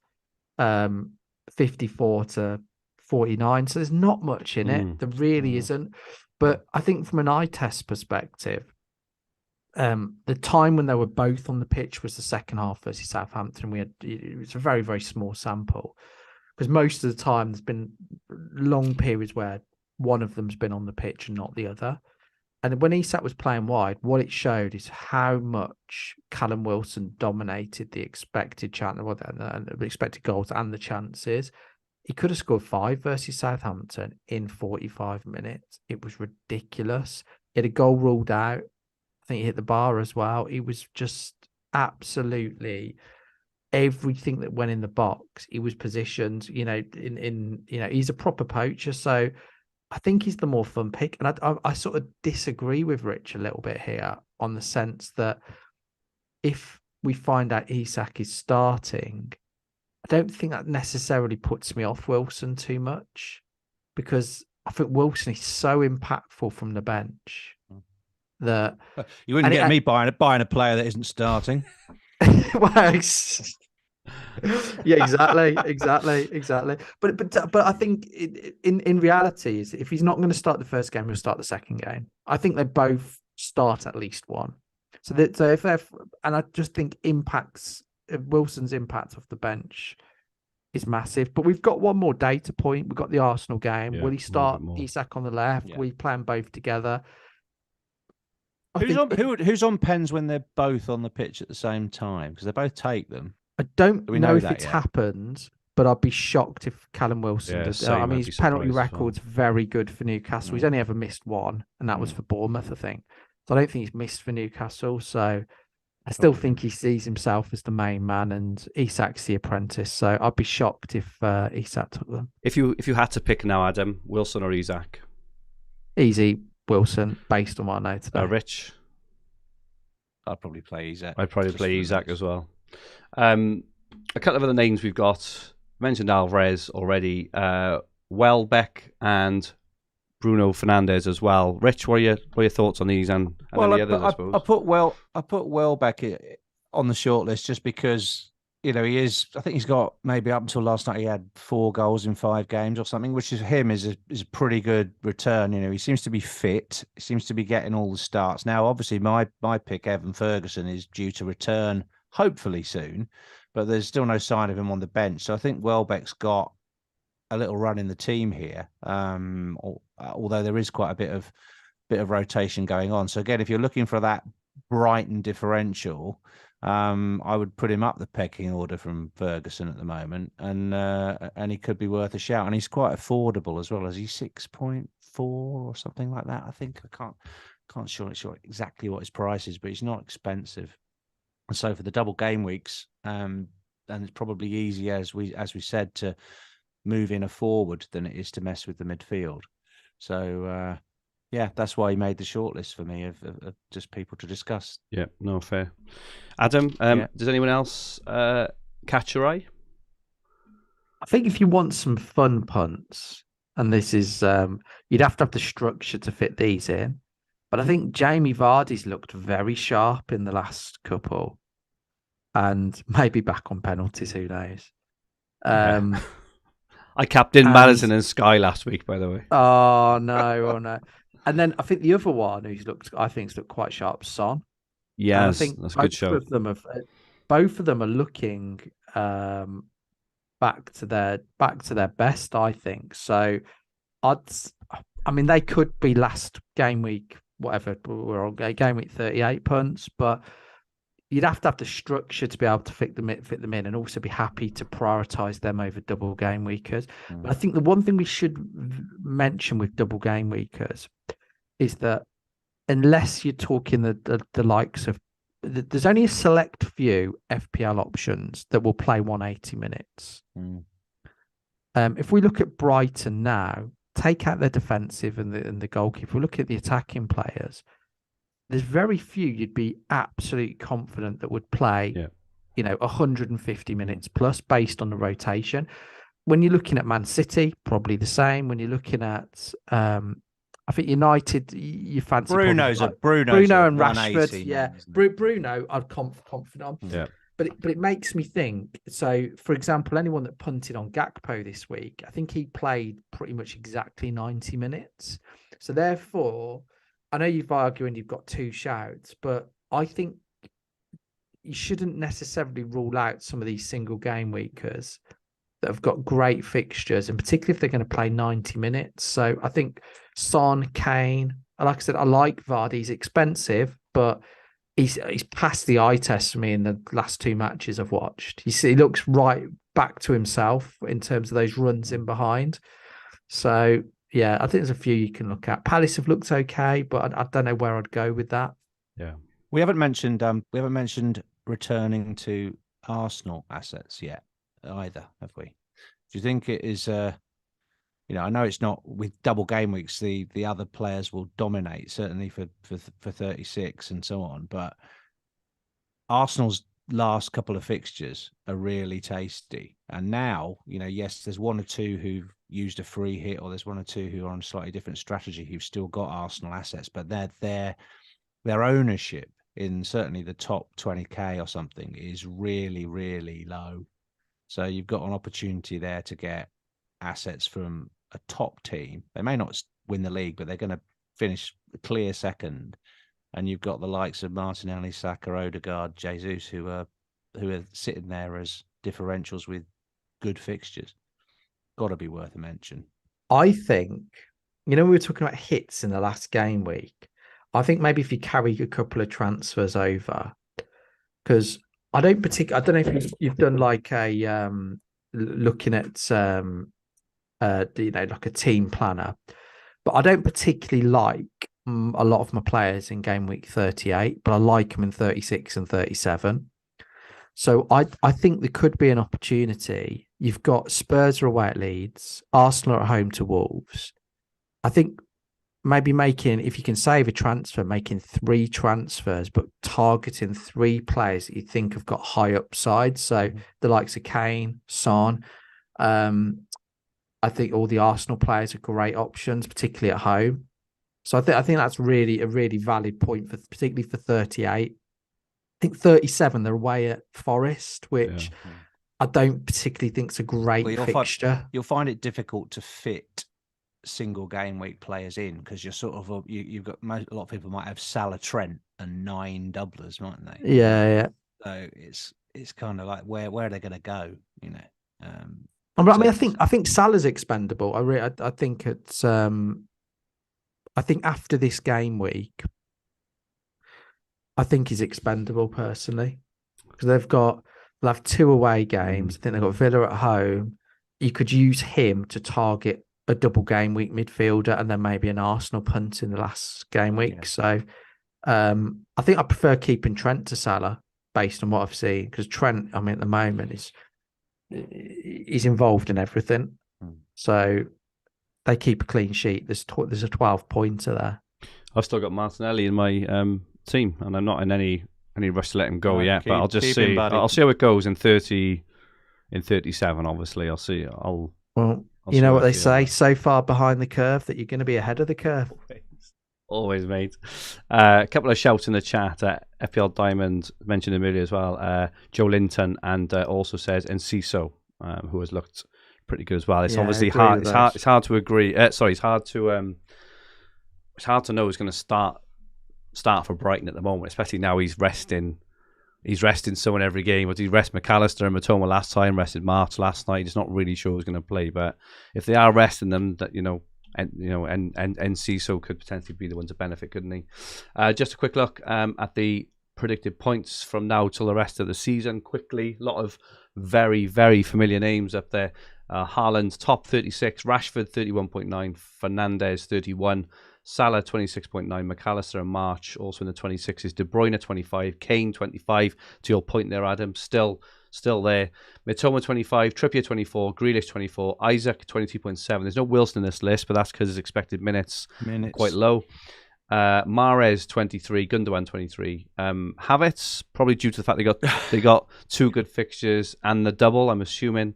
54 to 49. So there's not much in it. There really isn't. But I think from an eye test perspective, the time when they were both on the pitch was the second half versus Southampton. It was a very, very small sample because most of the time there's been long periods where one of them's been on the pitch and not the other. And when Isak was playing wide, what it showed is how much Callum Wilson dominated the expected the expected goals and the chances. He could have scored 5 versus Southampton in 45 minutes. It was ridiculous. He had a goal ruled out. I think he hit the bar as well. He was just absolutely everything that went in the box. He was positioned, he's a proper poacher. So I think he's the more fun pick. And I sort of disagree with Rich a little bit here on the sense that if we find out Isak is starting, I don't think that necessarily puts me off Wilson too much because I think Wilson is so impactful from the bench that you wouldn't get me buying a player that isn't starting. Well, yeah, exactly. But I think in reality, is if he's not going to start the first game, he'll start the second game. I think they both start at least one. So if they're, and I just think Wilson's impact off the bench is massive. But we've got one more data point. We've got the Arsenal game. Will he start Isak on the left? Yeah. We play them both together. Who's on pens when they're both on the pitch at the same time? Because they both take them. I don't know if it's happened, but I'd be shocked if Callum Wilson did. I mean, his penalty record's very good for Newcastle. He's only ever missed one, and that was for Bournemouth, I think. So I don't think he's missed for Newcastle. So I still think he sees himself as the main man, and Isak's the apprentice. So I'd be shocked if Isak took them. If you had to pick now, Adam, Wilson or Isak? Easy Wilson, based on what I know today. Rich? I'd probably play Isak. I'd probably play Isak as well. A couple of other names we've got. Mentioned Alvarez already. Welbeck and Bruno Fernandes as well. Rich, what are your thoughts on these and any others? I suppose I put Welbeck on the shortlist just because he is. I think he's got maybe up until last night he had 4 goals in 5 games or something, which is a pretty good return. He seems to be fit. He seems to be getting all the starts now. Obviously, my pick Evan Ferguson is due to return hopefully soon, but there's still no sign of him on the bench. So I think Welbeck's got a little run in the team here, although there is quite a bit of rotation going on. So again, if you're looking for that Brighton differential, I would put him up the pecking order from Ferguson at the moment, and he could be worth a shout. And he's quite affordable as well. Is he 6.4 or something like that? I think I can't sure exactly what his price is, but he's not expensive. And so for the double game weeks, and it's probably easier, as we said, to move in a forward than it is to mess with the midfield. So that's why he made the shortlist for me of just people to discuss. Yeah, no, fair. Adam, does anyone else catch your eye? I think if you want some fun punts, and this is, you'd have to have the structure to fit these in. But I think Jamie Vardy's looked very sharp in the last couple, and maybe back on penalties. Who knows? I captained Madison and Sky last week, by the way. Oh no. And then I think the other one who's looked, I think's looked quite sharp, Son. Yes, I think that's a good show. Both of them are looking back to their best, I think. So I mean, they could be last game week, whatever, we're on game week 38 punts, but you'd have to have the structure to be able to fit them in, and also be happy to prioritize them over double game weekers. But I think the one thing we should mention with double game weekers is that unless you're talking the likes of, there's only a select few FPL options that will play 180 minutes. If we look at Brighton now, take out their defensive and the goalkeeper, if we look at the attacking players, there's very few you'd be absolutely confident that would play, 150 minutes plus based on the rotation. When you're looking at Man City, probably the same. When you're looking at, I think United, you fancy Bruno and Rashford. Yeah, Bruno, I'm confident on. Yeah. But it makes me think. So, for example, anyone that punted on Gakpo this week, I think he played pretty much exactly 90 minutes. So therefore, I know you've argued and you've got two shouts, but I think you shouldn't necessarily rule out some of these single game weekers that have got great fixtures, and particularly if they're going to play 90 minutes. So I think Son, Kane, like I said, I like Vardy. He's expensive, but he's passed the eye test for me in the last two matches I've watched. He looks right back to himself in terms of those runs in behind. So yeah, I think there's a few you can look at. Palace have looked okay, but I don't know where I'd go with that. Yeah, we haven't mentioned returning to Arsenal assets yet either, have we? Do you think it is? I know it's not with double game weeks. The other players will dominate, certainly for 36 and so on. But Arsenal's last couple of fixtures are really tasty, and now yes, there's one or two who've used a free hit, or there's one or two who are on a slightly different strategy who've still got Arsenal assets, but their ownership in certainly the top 20k or something is really, really low. So you've got an opportunity there to get assets from a top team. They may not win the league, but they're going to finish a clear second. And you've got the likes of Martinelli, Saka, Odegaard, Jesus, who are sitting there as differentials with good fixtures. Got to be worth a mention. I think, we were talking about hits in the last game week. I think maybe if you carry a couple of transfers over, because I don't know if you've done like a looking at like a team planner, but I don't particularly like a lot of my players in game week 38, but I like them in 36 and 37. So I think there could be an opportunity. You've got Spurs are away at Leeds, Arsenal are at home to Wolves. I think maybe if you can save a transfer, making 3 transfers, but targeting 3 players that you think have got high upside. So the likes of Kane, Son. I think all the Arsenal players are great options, particularly at home. So I think that's really a really valid point, particularly for 38. I think 37, they're away at Forest, which I don't particularly think is a great fixture. You'll find it difficult to fit single game week players in, because you're sort of you've got a lot of people might have Salah, Trent, and 9 doublers, mightn't they? Yeah. So it's kind of like where are they going to go? I mean, I think Salah's expendable. I think it's I think after this game week, I think he's expendable personally, because they'll have 2 away games. I think they've got Villa at home. You could use him to target a double game week midfielder, and then maybe an Arsenal punt in the last game week. Yeah. So I think I prefer keeping Trent to Salah based on what I've seen, because Trent, I mean, at the moment he's involved in everything. So they keep a clean sheet. There's a 12 pointer there. I've still got Martinelli in my team, and I'm not in any any rush to let him go yet. But I'll just keep him, see. buddy. I'll see how it goes in 37. Obviously, I'll see. I'll you know what they feel. say: so far behind the curve that you're going to be ahead of the curve. Always, mate. A couple of shouts in the chat. FPL Diamond mentioned him earlier as well. Joe Linton, and also says Enciso, who has looked pretty good as well. It's obviously hard. It's hard to agree. It's hard to know who's going to start for Brighton at the moment, especially now he's resting. He's resting someone every game. But he rest McAllister and Matoma last time, rested March last night. He's not really sure who's going to play, but if they are resting them, that and Ciso could potentially be the one to benefit, couldn't he? Just a quick look at the predicted points from now till the rest of the season. Quickly, a lot of very, very familiar names up there. Haaland top 36, Rashford 31.9, Fernandes 31, Salah 26.9, McAllister and March also in the 26s, De Bruyne 25, Kane 25. To your point there, Adam, still there. Mitoma 25, Trippier 24, Grealish 24, Isaac 22.7. There's no Wilson in this list, but that's because his expected minutes are quite low. Mahrez 23, Gundogan 23. Havertz, probably due to the fact they got two good fixtures and the double, I'm assuming.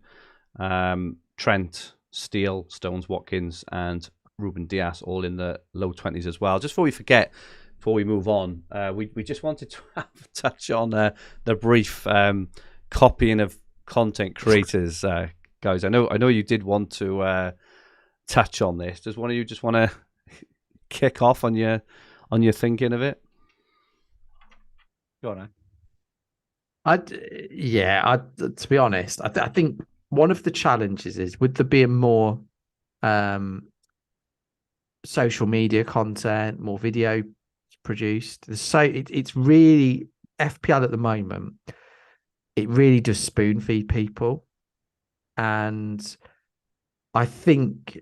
Trent, Steele, Stones, Watkins, and Ruben Dias all in the low 20s as well. Just before we forget, before we move on, we just wanted to touch on the brief copying of content creators, guys. I know you did want to touch on this. Does one of you just want to kick off on your thinking of it? Go on, to be honest, I think one of the challenges is with there being more social media content, more video produced. It's really FPL at the moment. It really does spoon feed people, and I think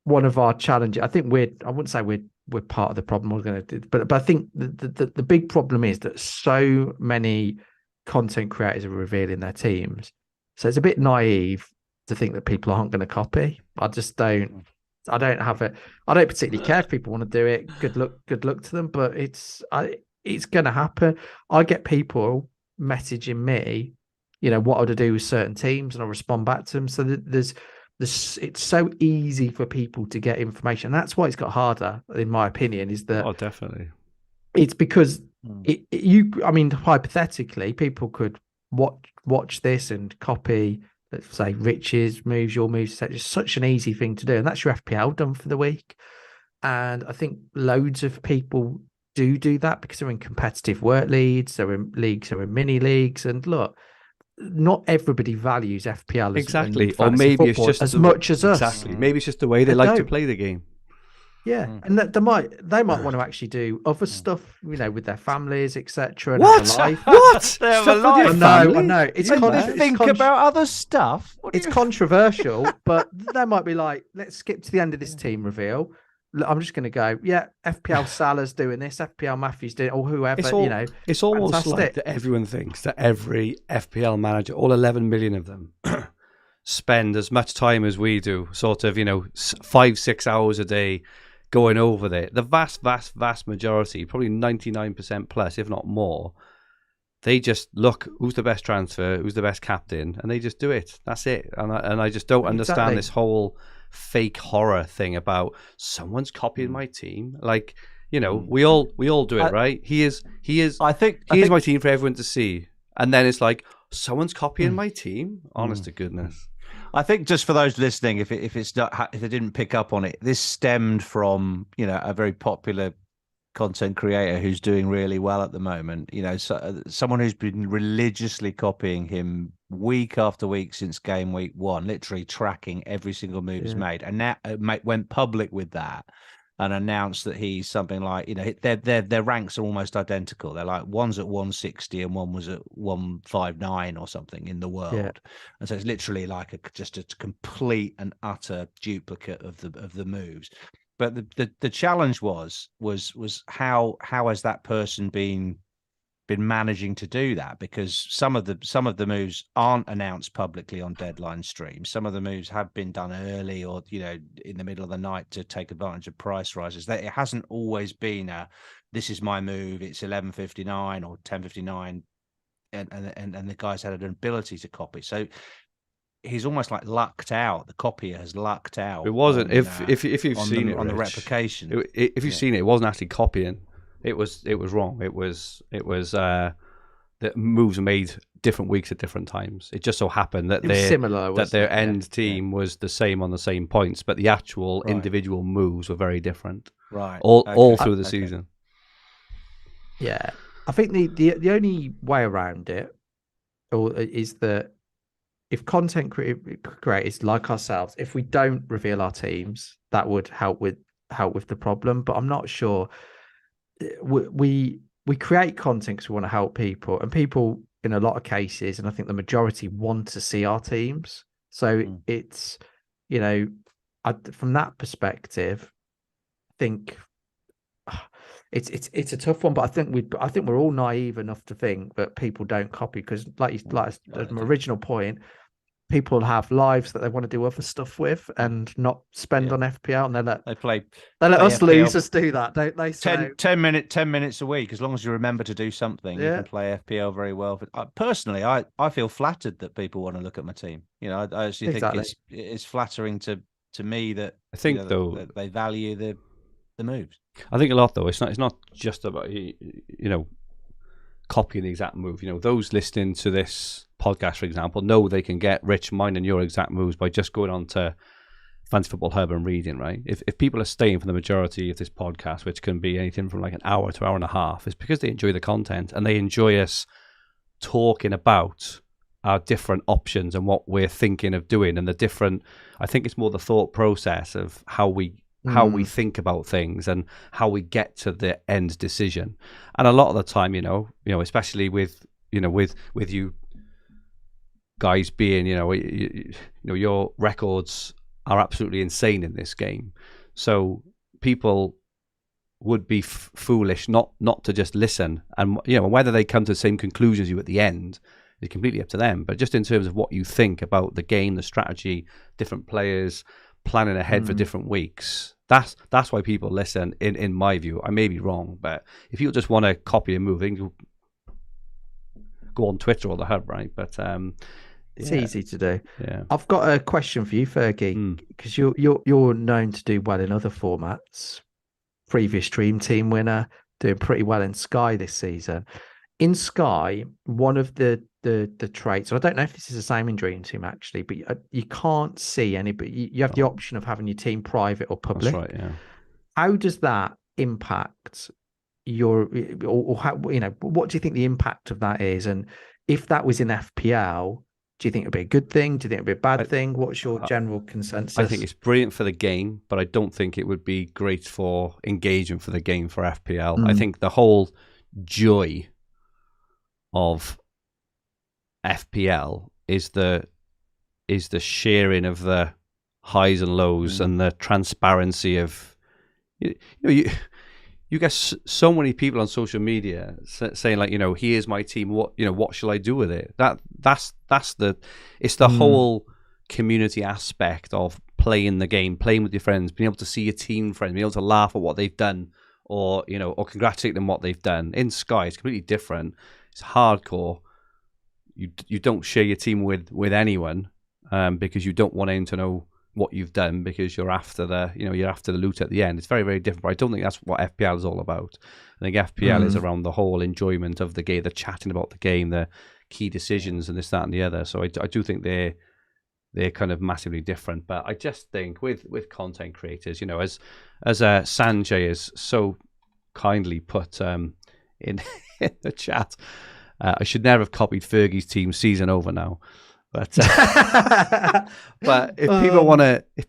one of our challenges. I think I wouldn't say we're part of the problem. We're going to do, but I think the big problem is that so many content creators are revealing their teams. So it's a bit naive to think that people aren't going to copy. I just don't. I don't particularly care if people want to do it. Good luck to them. But it's going to happen. I get people messaging me, what I would do with certain teams, and I respond back to them. So it's so easy for people to get information. And that's why it's got harder, in my opinion. Is that definitely? It's because hypothetically, people could watch this and copy. Let's say Rich's moves, your moves. It's such an easy thing to do, and that's your FPL done for the week. And I think loads of people do that because they're in competitive work leagues, they're in leagues, they're in mini leagues. And look, not everybody values FPL exactly, or maybe it's just as much as us. Exactly, maybe it's just the way they like to play the game. Yeah, and they might want to actually do other stuff, with their families, etc. What? What? They have a life. I know. It's about other stuff. It's controversial, but they might be like, let's skip to the end of this team reveal. I'm just going to go, FPL Salah's doing this, FPL Matthew's doing it, or whoever, It's almost fantastic. Like that everyone thinks that every FPL manager, all 11 million of them, spend as much time as we do, sort of, 5-6 hours a day going over there. The vast majority, probably 99% plus, if not more, they just look who's the best transfer, who's the best captain, and they just do it. That's it. And I just don't understand this whole fake horror thing about someone's copying my team. Like, we all do it, right? He is. I think my team for everyone to see, and then it's like someone's copying my team. Honest to goodness. I think just for those listening, if they didn't pick up on it, this stemmed from a very popular content creator who's doing really well at the moment. Someone who's been religiously copying him week after week since game week 1, literally tracking every single move he's made, and now went public with that and announced that he's something like, their ranks are almost identical. They're like, one's at 160 and one was at 159 or something in the world. Yeah. And so it's literally like just a complete and utter duplicate of the moves. But the challenge was how has that person been managing to do that? Because some of the moves aren't announced publicly on deadline streams. Some of the moves have been done early or in the middle of the night to take advantage of price rises. It hasn't always been this is my move. It's 11:59 or 10:59, and the guy's had an ability to copy. So he's almost like lucked out. The copier has lucked out. It wasn't. On, If you've seen it on the Rich, replication, if you've seen it, it wasn't actually copying. It was wrong. It was that moves were made different weeks at different times. It just so happened that their end team was the same on the same points, but the actual individual moves were very different. Right. All through the season. Yeah, I think the only way around it is that if content creators like ourselves, if we don't reveal our teams, that would help with the problem. But I'm not sure. We create content because we want to help people, and people in a lot of cases, and I think the majority, want to see our teams. So it's, from that perspective, I think it's a tough one. But I think we're all naive enough to think that people don't copy, because like my original point, people have lives that they want to do other stuff with and not spend on FPL, and they let us FPL. Losers do that, don't they? So 10 minutes a week, as long as you remember to do something, you can play FPL very well. Personally, I feel flattered that people want to look at my team. I actually think it's flattering to me that I think that they value the moves. I think a lot though. It's not just about copying the exact move. Those listening to this podcast, for example, know they can get Rich, mine, and your exact moves by just going on to Fantasy Football Hub and reading. Right? If people are staying for the majority of this podcast, which can be anything from like an hour to hour and a half, it's because they enjoy the content and they enjoy us talking about our different options and what we're thinking of doing, and the different. I think it's more the thought process of how we think about things and how we get to the end decision. And a lot of the time, especially with you guys being, your records are absolutely insane in this game. So people would be foolish not to just listen, and whether they come to the same conclusions as you at the end is completely up to them. But just in terms of what you think about the game, the strategy, different players, planning ahead for different weeks, that's why people listen. In my view, I may be wrong, but if people just want to copy and move, they can go on Twitter or the Hub, right? But it's easy to do. Yeah, I've got a question for you, Fergie, because you're known to do well in other formats. Previous Dream Team winner, doing pretty well in Sky this season. In Sky, one of the traits, and I don't know if this is the same in Dream Team actually, but you can't see anybody. You have the option of having your team private or public. That's right, yeah. How does that impact your, or how, what do you think the impact of that is? And if that was in FPL, do you think it would be a good thing? Do you think it would be a bad thing? What's your general consensus? I think it's brilliant for the game, but I don't think it would be great for engagement for the game for FPL. I think the whole joy of FPL is the sharing of the highs and lows and the transparency of you get so many people on social media saying like, here's my team, what shall I do with it? That's the whole community aspect of playing the game, playing with your friends, being able to see your team friends, being able to laugh at what they've done, or congratulate them what they've done. In Sky, it's completely different. It's hardcore. You don't share your team with anyone because you don't want anyone to know what you've done, because you're after the loot at the end. It's very, very different. But I don't think that's what FPL is all about. I think FPL is around the whole enjoyment of the game, the chatting about the game, the key decisions, and this, that, and the other. So I do think they're kind of massively different. But I just think with content creators, as Sanjay has so kindly put in the chat, I should never have copied Fergie's team season over now. But but if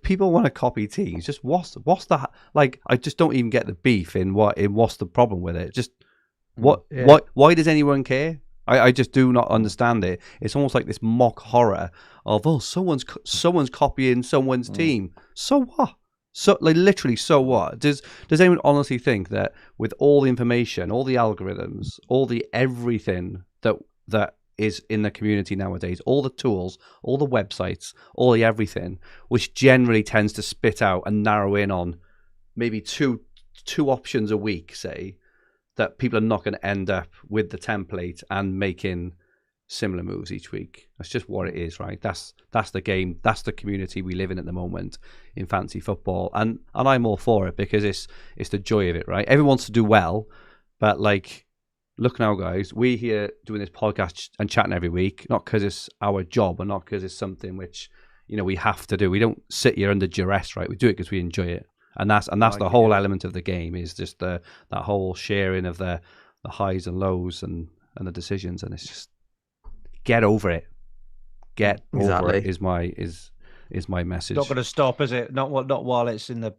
people want to copy teams, just what's the like? I just don't even get the beef in what's the problem with it. Just why does anyone care? I just do not understand it. It's almost like this mock horror of someone's copying someone's team. So what? So literally, so what? Does anyone honestly think that with all the information, all the algorithms, all the everything that is in the community nowadays, all the tools, all the websites, all the everything, which generally tends to spit out and narrow in on maybe two options a week, say, that people are not going to end up with the template and making similar moves each week. That's just what it is, right? That's the game. That's the community we live in at the moment in fantasy football, and I'm all for it because it's the joy of it, right? Everyone wants to do well, but like, look now, guys, we here doing this podcast and chatting every week, not because it's our job or not because it's something which, you know, we have to do. We don't sit here under duress, right? We do it because we enjoy it, and that's the whole element of the game, is just that whole sharing of the highs and lows and the decisions, and it's just get over it. Get over it is my message. Not going to stop, is it? Not while it's in the.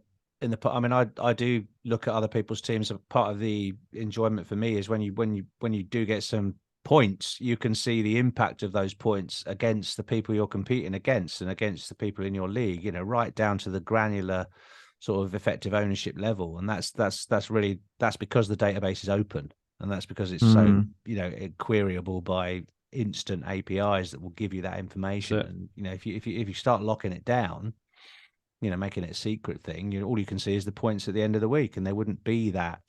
I mean, I do look at other people's teams. Part of the enjoyment for me is when you do get some points, you can see the impact of those points against the people you're competing against and against the people in your league. You know, right down to the granular sort of effective ownership level, and that's because the database is open, and that's because it's so, you know, queryable by instant APIs that will give you that information. Sure. And, you know, if you start locking it down, you know, making it a secret thing, all you can see is the points at the end of the week, and there wouldn't be that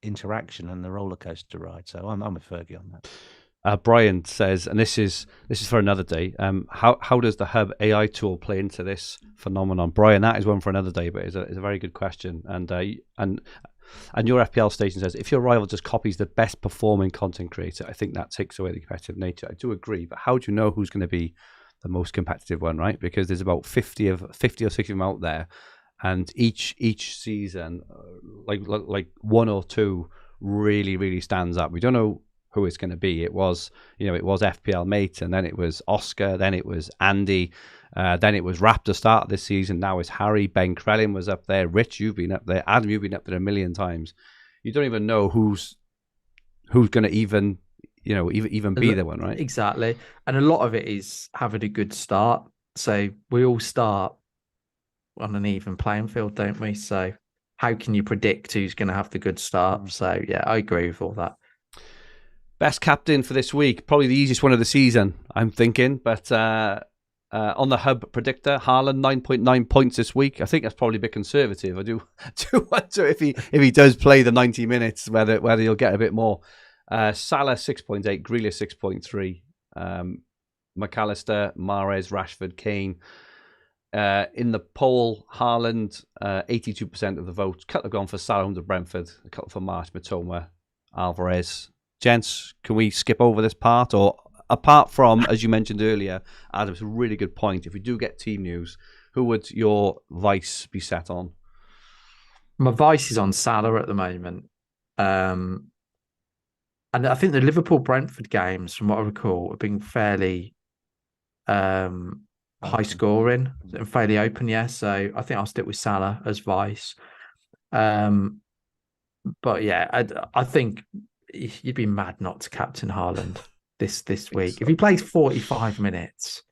interaction and the roller coaster ride. So I'm with Fergie on that. Brian says, and this is for another day, how does the Hub AI tool play into this phenomenon? Brian, that is one for another day, but it's a very good question. And your FPL station says, if your rival just copies the best performing content creator, I think that takes away the competitive nature. I do agree, but how do you know who's going to be the most competitive one, right? Because there's about 50 or 60 of them out there, and each season, like one or two really, really stands up. We don't know who it's going to be. It was FPL Mate, and then it was Oscar, then it was Andy, then it was Raptor start this season. Now it's Harry. Ben Krellin was up there. Rich, you've been up there. Adam, you've been up there a million times. You don't even know who's going to even be the one, right? Exactly. And a lot of it is having a good start. So we all start on an even playing field, don't we? So how can you predict who's going to have the good start? So yeah, I agree with all that. Best captain for this week, probably the easiest one of the season, I'm thinking. But on the Hub predictor, Haaland 9.9 points this week. I think that's probably a bit conservative. I do wonder if he does play the 90 minutes, whether he'll get a bit more. Salah 6.8, Grealish 6.3, McAllister, Mahrez, Rashford, Kane. In the poll, Haaland 82% of the votes. A couple have gone for Salah under Brentford, a couple for March, Matoma, Alvarez. Gents, can we skip over this part? Or apart from, as you mentioned earlier, Adam, it's a really good point. If we do get team news, who would your vice be set on? My vice is on Salah at the moment. And I think the Liverpool-Brentford games, from what I recall, have been fairly high scoring and fairly open, yeah. So I think I'll stick with Salah as vice. But yeah, I think you'd be mad not to captain Haaland this week. So. If he plays 45 minutes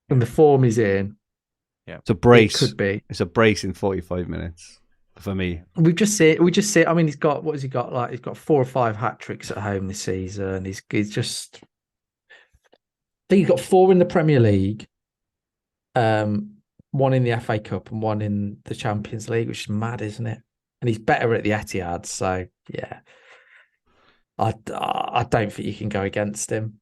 and the form he's in, yeah, it's a brace. It could be. It's a brace in 45 minutes for me. We just see it. I mean, he's got, what has he got? Like, he's got 4 or 5 hat tricks at home this season. He's just, I think he's got 4 in the Premier League, 1 in the FA Cup and 1 in the Champions League, which is mad, isn't it? And he's better at the Etihad, so yeah. I don't think you can go against him.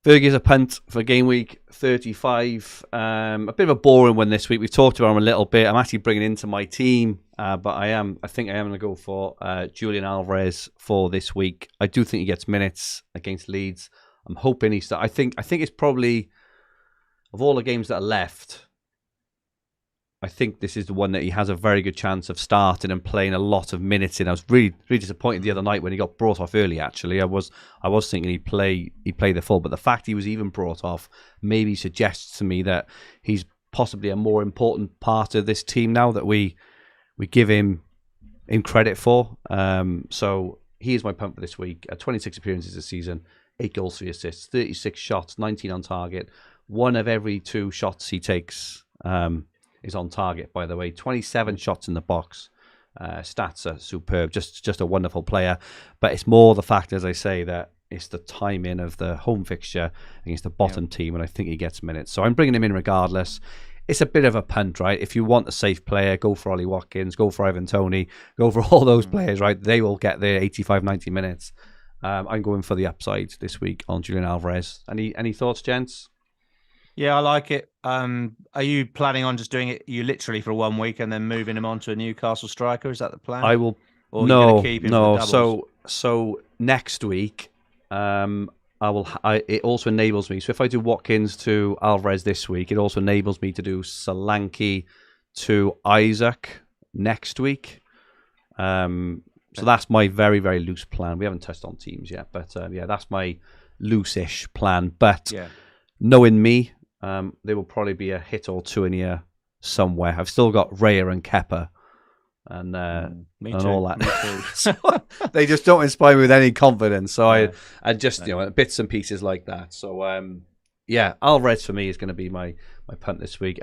Fergie's a punt for game week 35. A bit of a boring one this week. We've talked about him a little bit. I'm actually bringing into my team, but I think I am going to go for Julian Alvarez for this week. I do think he gets minutes against Leeds. I'm hoping he starts. I think it's probably, of all the games that are left, I think this is the one that he has a very good chance of starting and playing a lot of minutes in. I was really, really disappointed the other night when he got brought off early, actually. I was thinking he'd play the full, but the fact he was even brought off maybe suggests to me that he's possibly a more important part of this team now that we give him credit for. So he is my punt for this week. 26 appearances this season, 8 goals, 3 assists, 36 shots, 19 on target. 1 of every 2 shots he takes is on target, by the way. 27 shots in the box. Stats are superb. Just a wonderful player. But it's more the fact, as I say, that it's the timing of the home fixture against the bottom team, and I think he gets minutes. So I'm bringing him in regardless. it's a bit of a punt, right? If you want a safe player, go for Ollie Watkins, go for Ivan Toney, go for all those players, right? They will get their 85, 90 minutes. I'm going for the upside this week on Julian Alvarez. Any thoughts, gents? Yeah, I like it. Are you planning on just doing it you literally for 1 week and then moving him on to a Newcastle striker? Is that the plan? I will. Or are you going to keep him for the doubles? So next week, it also enables me. So if I do Watkins to Alvarez this week, it also enables me to do Solanke to Isaac next week. So that's my very, very loose plan. We haven't touched on teams yet, but that's my loose-ish plan. But knowing me, there will probably be a hit or two in here somewhere. I've still got Raya and Kepa and all that. So they just don't inspire me with any confidence. So I just bits and pieces like that. So Alvarez for me is going to be my punt this week.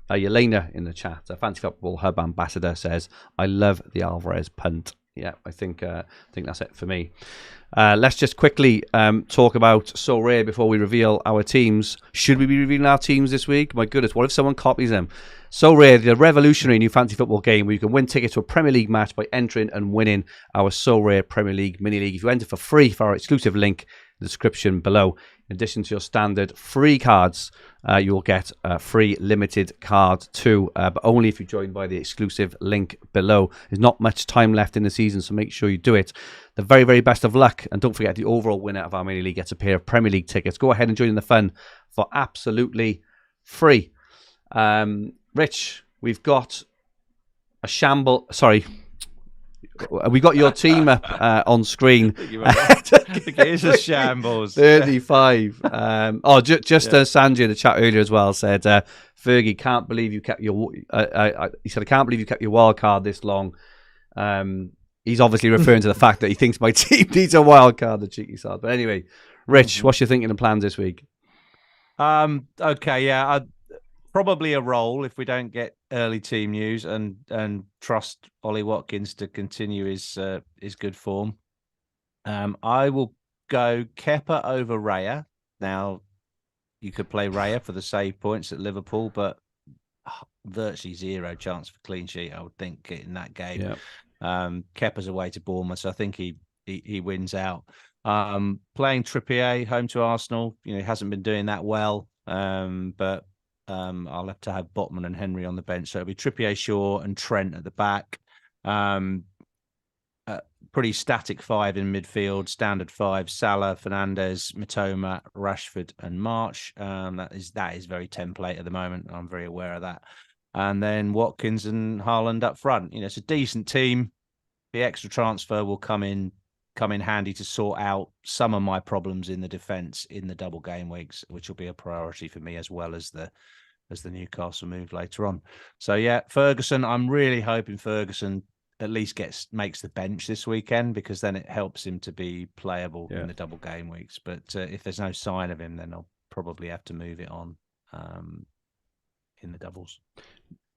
Yelena in the chat, Fantasy Football Hub Ambassador, says, I love the Alvarez punt. Yeah, I think that's it for me. Let's just quickly talk about Sorare before we reveal our teams. Should we be revealing our teams this week? My goodness, what if someone copies them? Sorare, the revolutionary new fantasy football game where you can win tickets to a Premier League match by entering and winning our Sorare Premier League mini league. If you enter for free for our exclusive link in the description below, in addition to your standard free cards, you will get a free limited card too, but only if you join by the exclusive link below. There's not much time left in the season, so make sure you do it. The very, very best of luck, and don't forget the overall winner of our mini league gets a pair of Premier League tickets. Go ahead and join in the fun for absolutely free. Rich, we've got a shamble. Sorry. We got your team up on screen. I think it is a shambles. 35. Sanjay in the chat earlier as well said, Fergie, can't believe you kept your. He said, I can't believe you kept your wild card this long. He's obviously referring to the fact that he thinks my team needs a wild card, the cheeky side. But anyway, Rich, what's your thinking and plans this week? Probably a roll if we don't get early team news and trust Ollie Watkins to continue his good form. I will go Kepa over Raya. Now, you could play Raya for the save points at Liverpool, but virtually zero chance for clean sheet, I would think, in that game. Yeah. Kepa's away to Bournemouth, so I think he wins out. Playing Trippier home to Arsenal, he hasn't been doing that well, but I'll have to have Botman and Henry on the bench. So it'll be Trippier, Shaw, and Trent at the back. Pretty static five in midfield, standard five: Salah, Fernandes, Mitoma, Rashford, and March. That is very template at the moment. I'm very aware of that. And then Watkins and Haaland up front. It's a decent team. The extra transfer will come in handy to sort out some of my problems in the defence in the double game weeks, which will be a priority for me as well as the Newcastle move later on. So yeah, Ferguson, I'm really hoping Ferguson at least makes the bench this weekend, because then it helps him to be playable in the double game weeks. But if there's no sign of him, then I'll probably have to move it on in the doubles.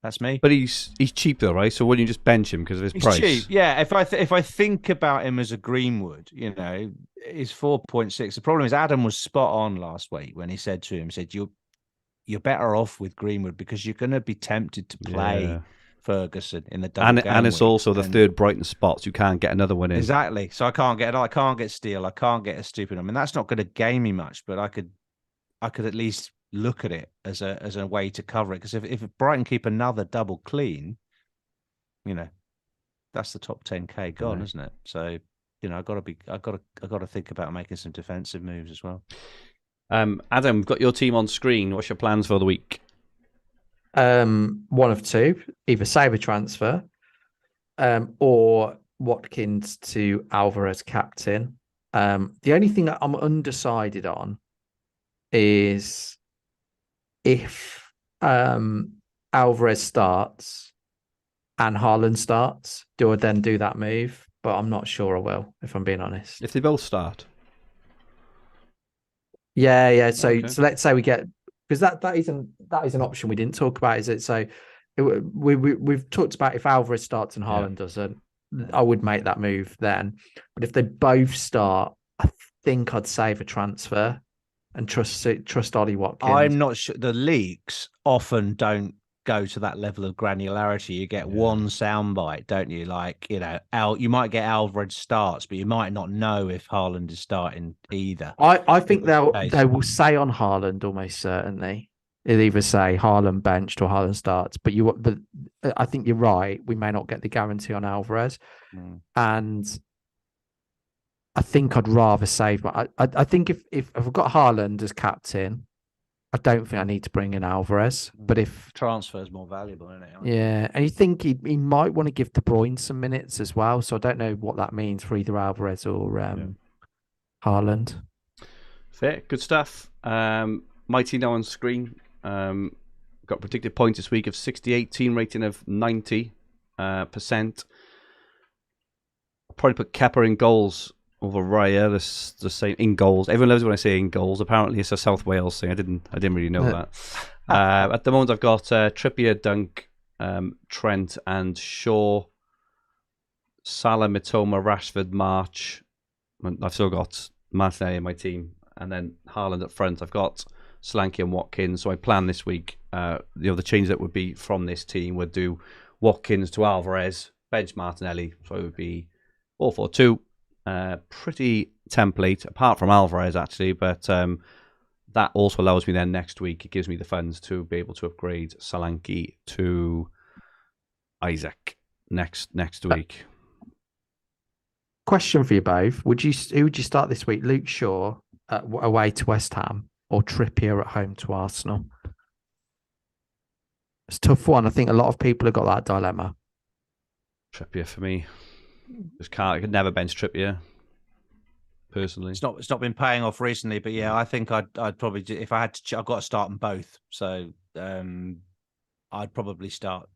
That's me. But he's cheap though, right? So wouldn't you just bench him because of his price? Cheap. Yeah. If I think about him as a Greenwood, he's 4.6. The problem is Adam was spot on last week when he said to him, you're better off with Greenwood because you're going to be tempted to play Ferguson in the double game and it's week. Also the third Brighton spot, so you can't get another one in. Exactly. So I can't get Steele. I can't get a stupid. I mean, that's not going to gain me much, but I could at least look at it as a way to cover it, because if Brighton keep another double clean, that's the top 10k gone, isn't it? So I've got to think about making some defensive moves as well. Adam, we've got your team on screen. What's your plans for the week? One of two, either Sabre transfer, or Watkins to Alvarez captain. The only thing that I'm undecided on is if Alvarez starts and Haaland starts, do I then do that move? But I'm not sure I will, if I'm being honest. If they both start. Yeah. So let's say we get, because that is an option we didn't talk about, is it? So we've talked about if Alvarez starts and Haaland doesn't, I would make that move then. But if they both start, I think I'd save a transfer and trust Ollie Watkins. I'm not sure. The leaks often don't go to that level of granularity. You get one soundbite, don't you? Like, you might get Alvarez starts, but you might not know if Haaland is starting either. I think they will say on Haaland almost certainly. They'll either say Haaland benched or Haaland starts, but I think you're right. We may not get the guarantee on Alvarez, and I think I'd rather save. I think if I've got Haaland as captain, I don't think I need to bring in Alvarez. But if transfer is more valuable, isn't it? Yeah, and you think he might want to give De Bruyne some minutes as well. So I don't know what that means for either Alvarez or Haaland. Fair, good stuff. My team now on screen. Got predicted points this week of 68, team rating of 90%. I'll probably put Kepa in goals over Raya. The same in goals. Everyone loves it when I say in goals. Apparently, it's a South Wales thing. I didn't really know that. At the moment, I've got Trippier, Dunk, Trent, and Shaw. Salah, Mitoma, Rashford, March. I've still got Martinelli in my team, and then Haaland up front. I've got Solanke and Watkins. So I plan this week. The change that would be from this team would do Watkins to Alvarez, bench Martinelli. So it would be 4-4-2. Pretty template, apart from Alvarez actually, but that also allows me then next week. It gives me the funds to be able to upgrade Solanke to Isaac next week. Question for you both: who would you start this week? Luke Shaw away to West Ham or Trippier at home to Arsenal? It's a tough one. I think a lot of people have got that dilemma. Trippier for me. I could never bench Trippier. Personally, it's not been paying off recently, but yeah, I think I'd probably, if I had to, I've got to start them both. So I'd probably start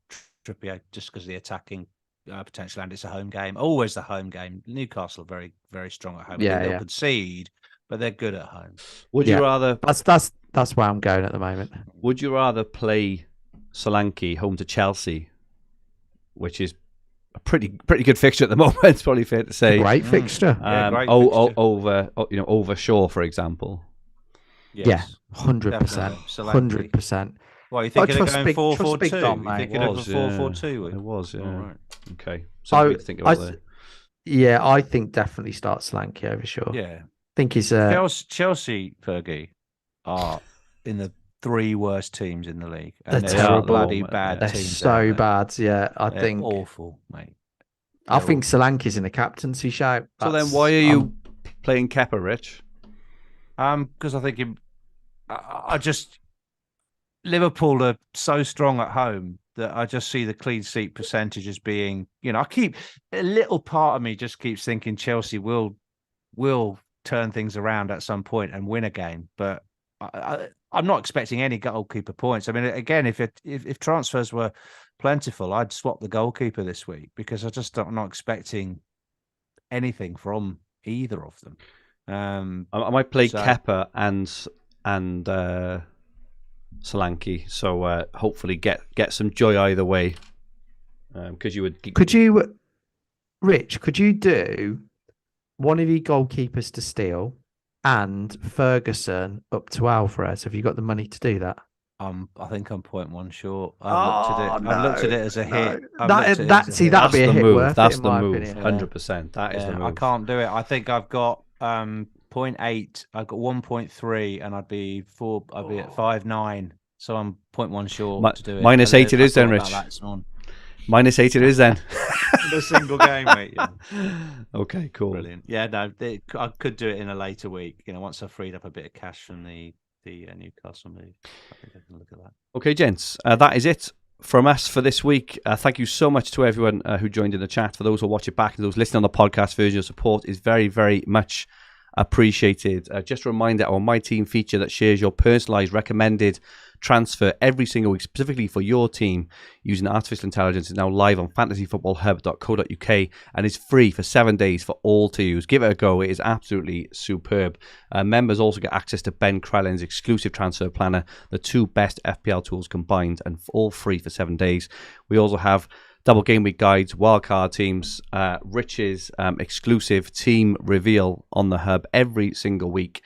Trippier just because of the attacking potential, and it's a home game. Always the home game. Newcastle are very, very strong at home. They'll concede, but they're good at home. Would you rather? That's where I'm going at the moment. Would you rather play Solanke home to Chelsea, which is a pretty good fixture at the moment? It's probably fair to say. Great fixture. Great fixture. Over Shaw, for example. Yes. Yeah, 100%. 100%. Well, you thinking of going 4-4-2? You thinking of 4-4-2? It was, yeah. All right. Okay. So think about that. Yeah, I think definitely start Solanke over Shaw. Yeah. I think he's Chelsea, Fergie, are in the 3 worst teams in the league. And they're terrible. Bloody bad they're teams. So bad, yeah. I think awful, mate. I think Solanke's in the captaincy shout. So then why are you playing Kepa, Rich? Because I think Liverpool are so strong at home that I just see the clean sheet percentage as being, a little part of me just keeps thinking Chelsea will turn things around at some point and win a game, but I'm not expecting any goalkeeper points. I mean, again, if transfers were plentiful, I'd swap the goalkeeper this week because I'm not expecting anything from either of them. I might play Kepa and Solanke, so hopefully get some joy either way. Because Rich, could you do one of your goalkeepers to steal and Ferguson up to Alvarez? Have you got the money to do that? I think I'm 0.1 short. I've looked at it as a hit. That'd be a hit worth. That's the move. 100%. That is the move. I can't do it. I think I've got 0.8. I've got 1.3, and I'd be at 5.9. So I'm 0.1 short to do it. -8 it is then, Rich. -8 it is then. The single game, mate. Yeah. Okay, cool. Brilliant. Yeah, no, I could do it in a later week. Once I've freed up a bit of cash from the Newcastle move. I think I can look at that. Okay, gents, that is it from us for this week. Thank you so much to everyone who joined in the chat. For those who watch it back and those listening on the podcast version, your support is very, very much appreciated. Just a reminder, our My Team feature that shares your personalised recommended transfer every single week, specifically for your team, using artificial intelligence, is now live on fantasyfootballhub.co.uk and is free for 7 days for all to use. Give it a go. It is absolutely superb. Members also get access to Ben Krellin's exclusive transfer planner, the 2 best FPL tools combined, and all free for 7 days. We also have double game week guides, wildcard teams, Rich's exclusive team reveal on the hub every single week.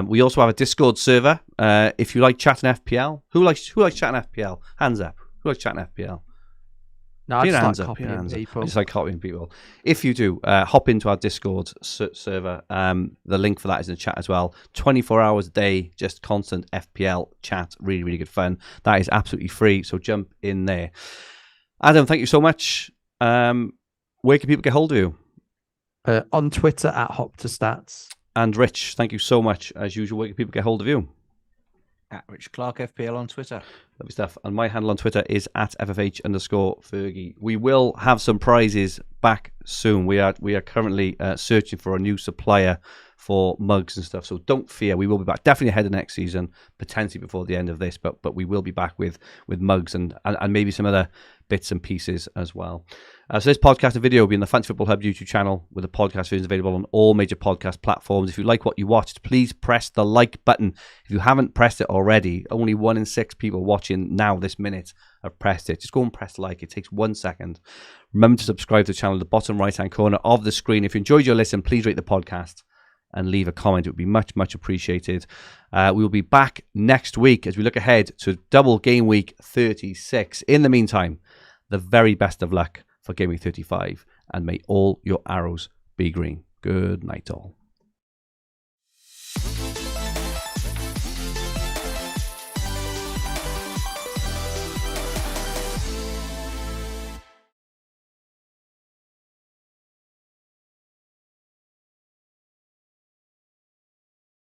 We also have a Discord server. If you like chatting FPL, who likes chatting FPL? Hands up. Who likes chatting FPL? No, I just hands like up, copying hands up. people. I just like copying people. If you do, hop into our Discord server. The link for that is in the chat as well. 24 hours a day, just constant FPL chat. Really, really good fun. That is absolutely free, so jump in there. Adam, thank you so much. Where can people get hold of you? On Twitter at Hopta Stats. And Rich, thank you so much. As usual, where can people get hold of you? At Rich Clarke FPL on Twitter. Lovely stuff. And my handle on Twitter is at FFH_Fergie. We will have some prizes back soon. We are currently searching for a new supplier for mugs and stuff. So don't fear. We will be back definitely ahead of next season, potentially before the end of this. But we will be back with mugs and maybe some other bits and pieces as well. So this podcast and video will be on the Fantasy Football Hub YouTube channel, with the podcast versions available on all major podcast platforms. If you like what you watched, please press the like button. If you haven't pressed it already, only 1 in 6 people watching now this minute have pressed it. Just go and press like. It takes 1 second. Remember to subscribe to the channel at the bottom right-hand corner of the screen. If you enjoyed your listen, please rate the podcast and leave a comment. It would be much, much appreciated. We will be back next week as we look ahead to double game week 36. In the meantime, the very best of luck for Game Week 35, and may all your arrows be green. Good night, all.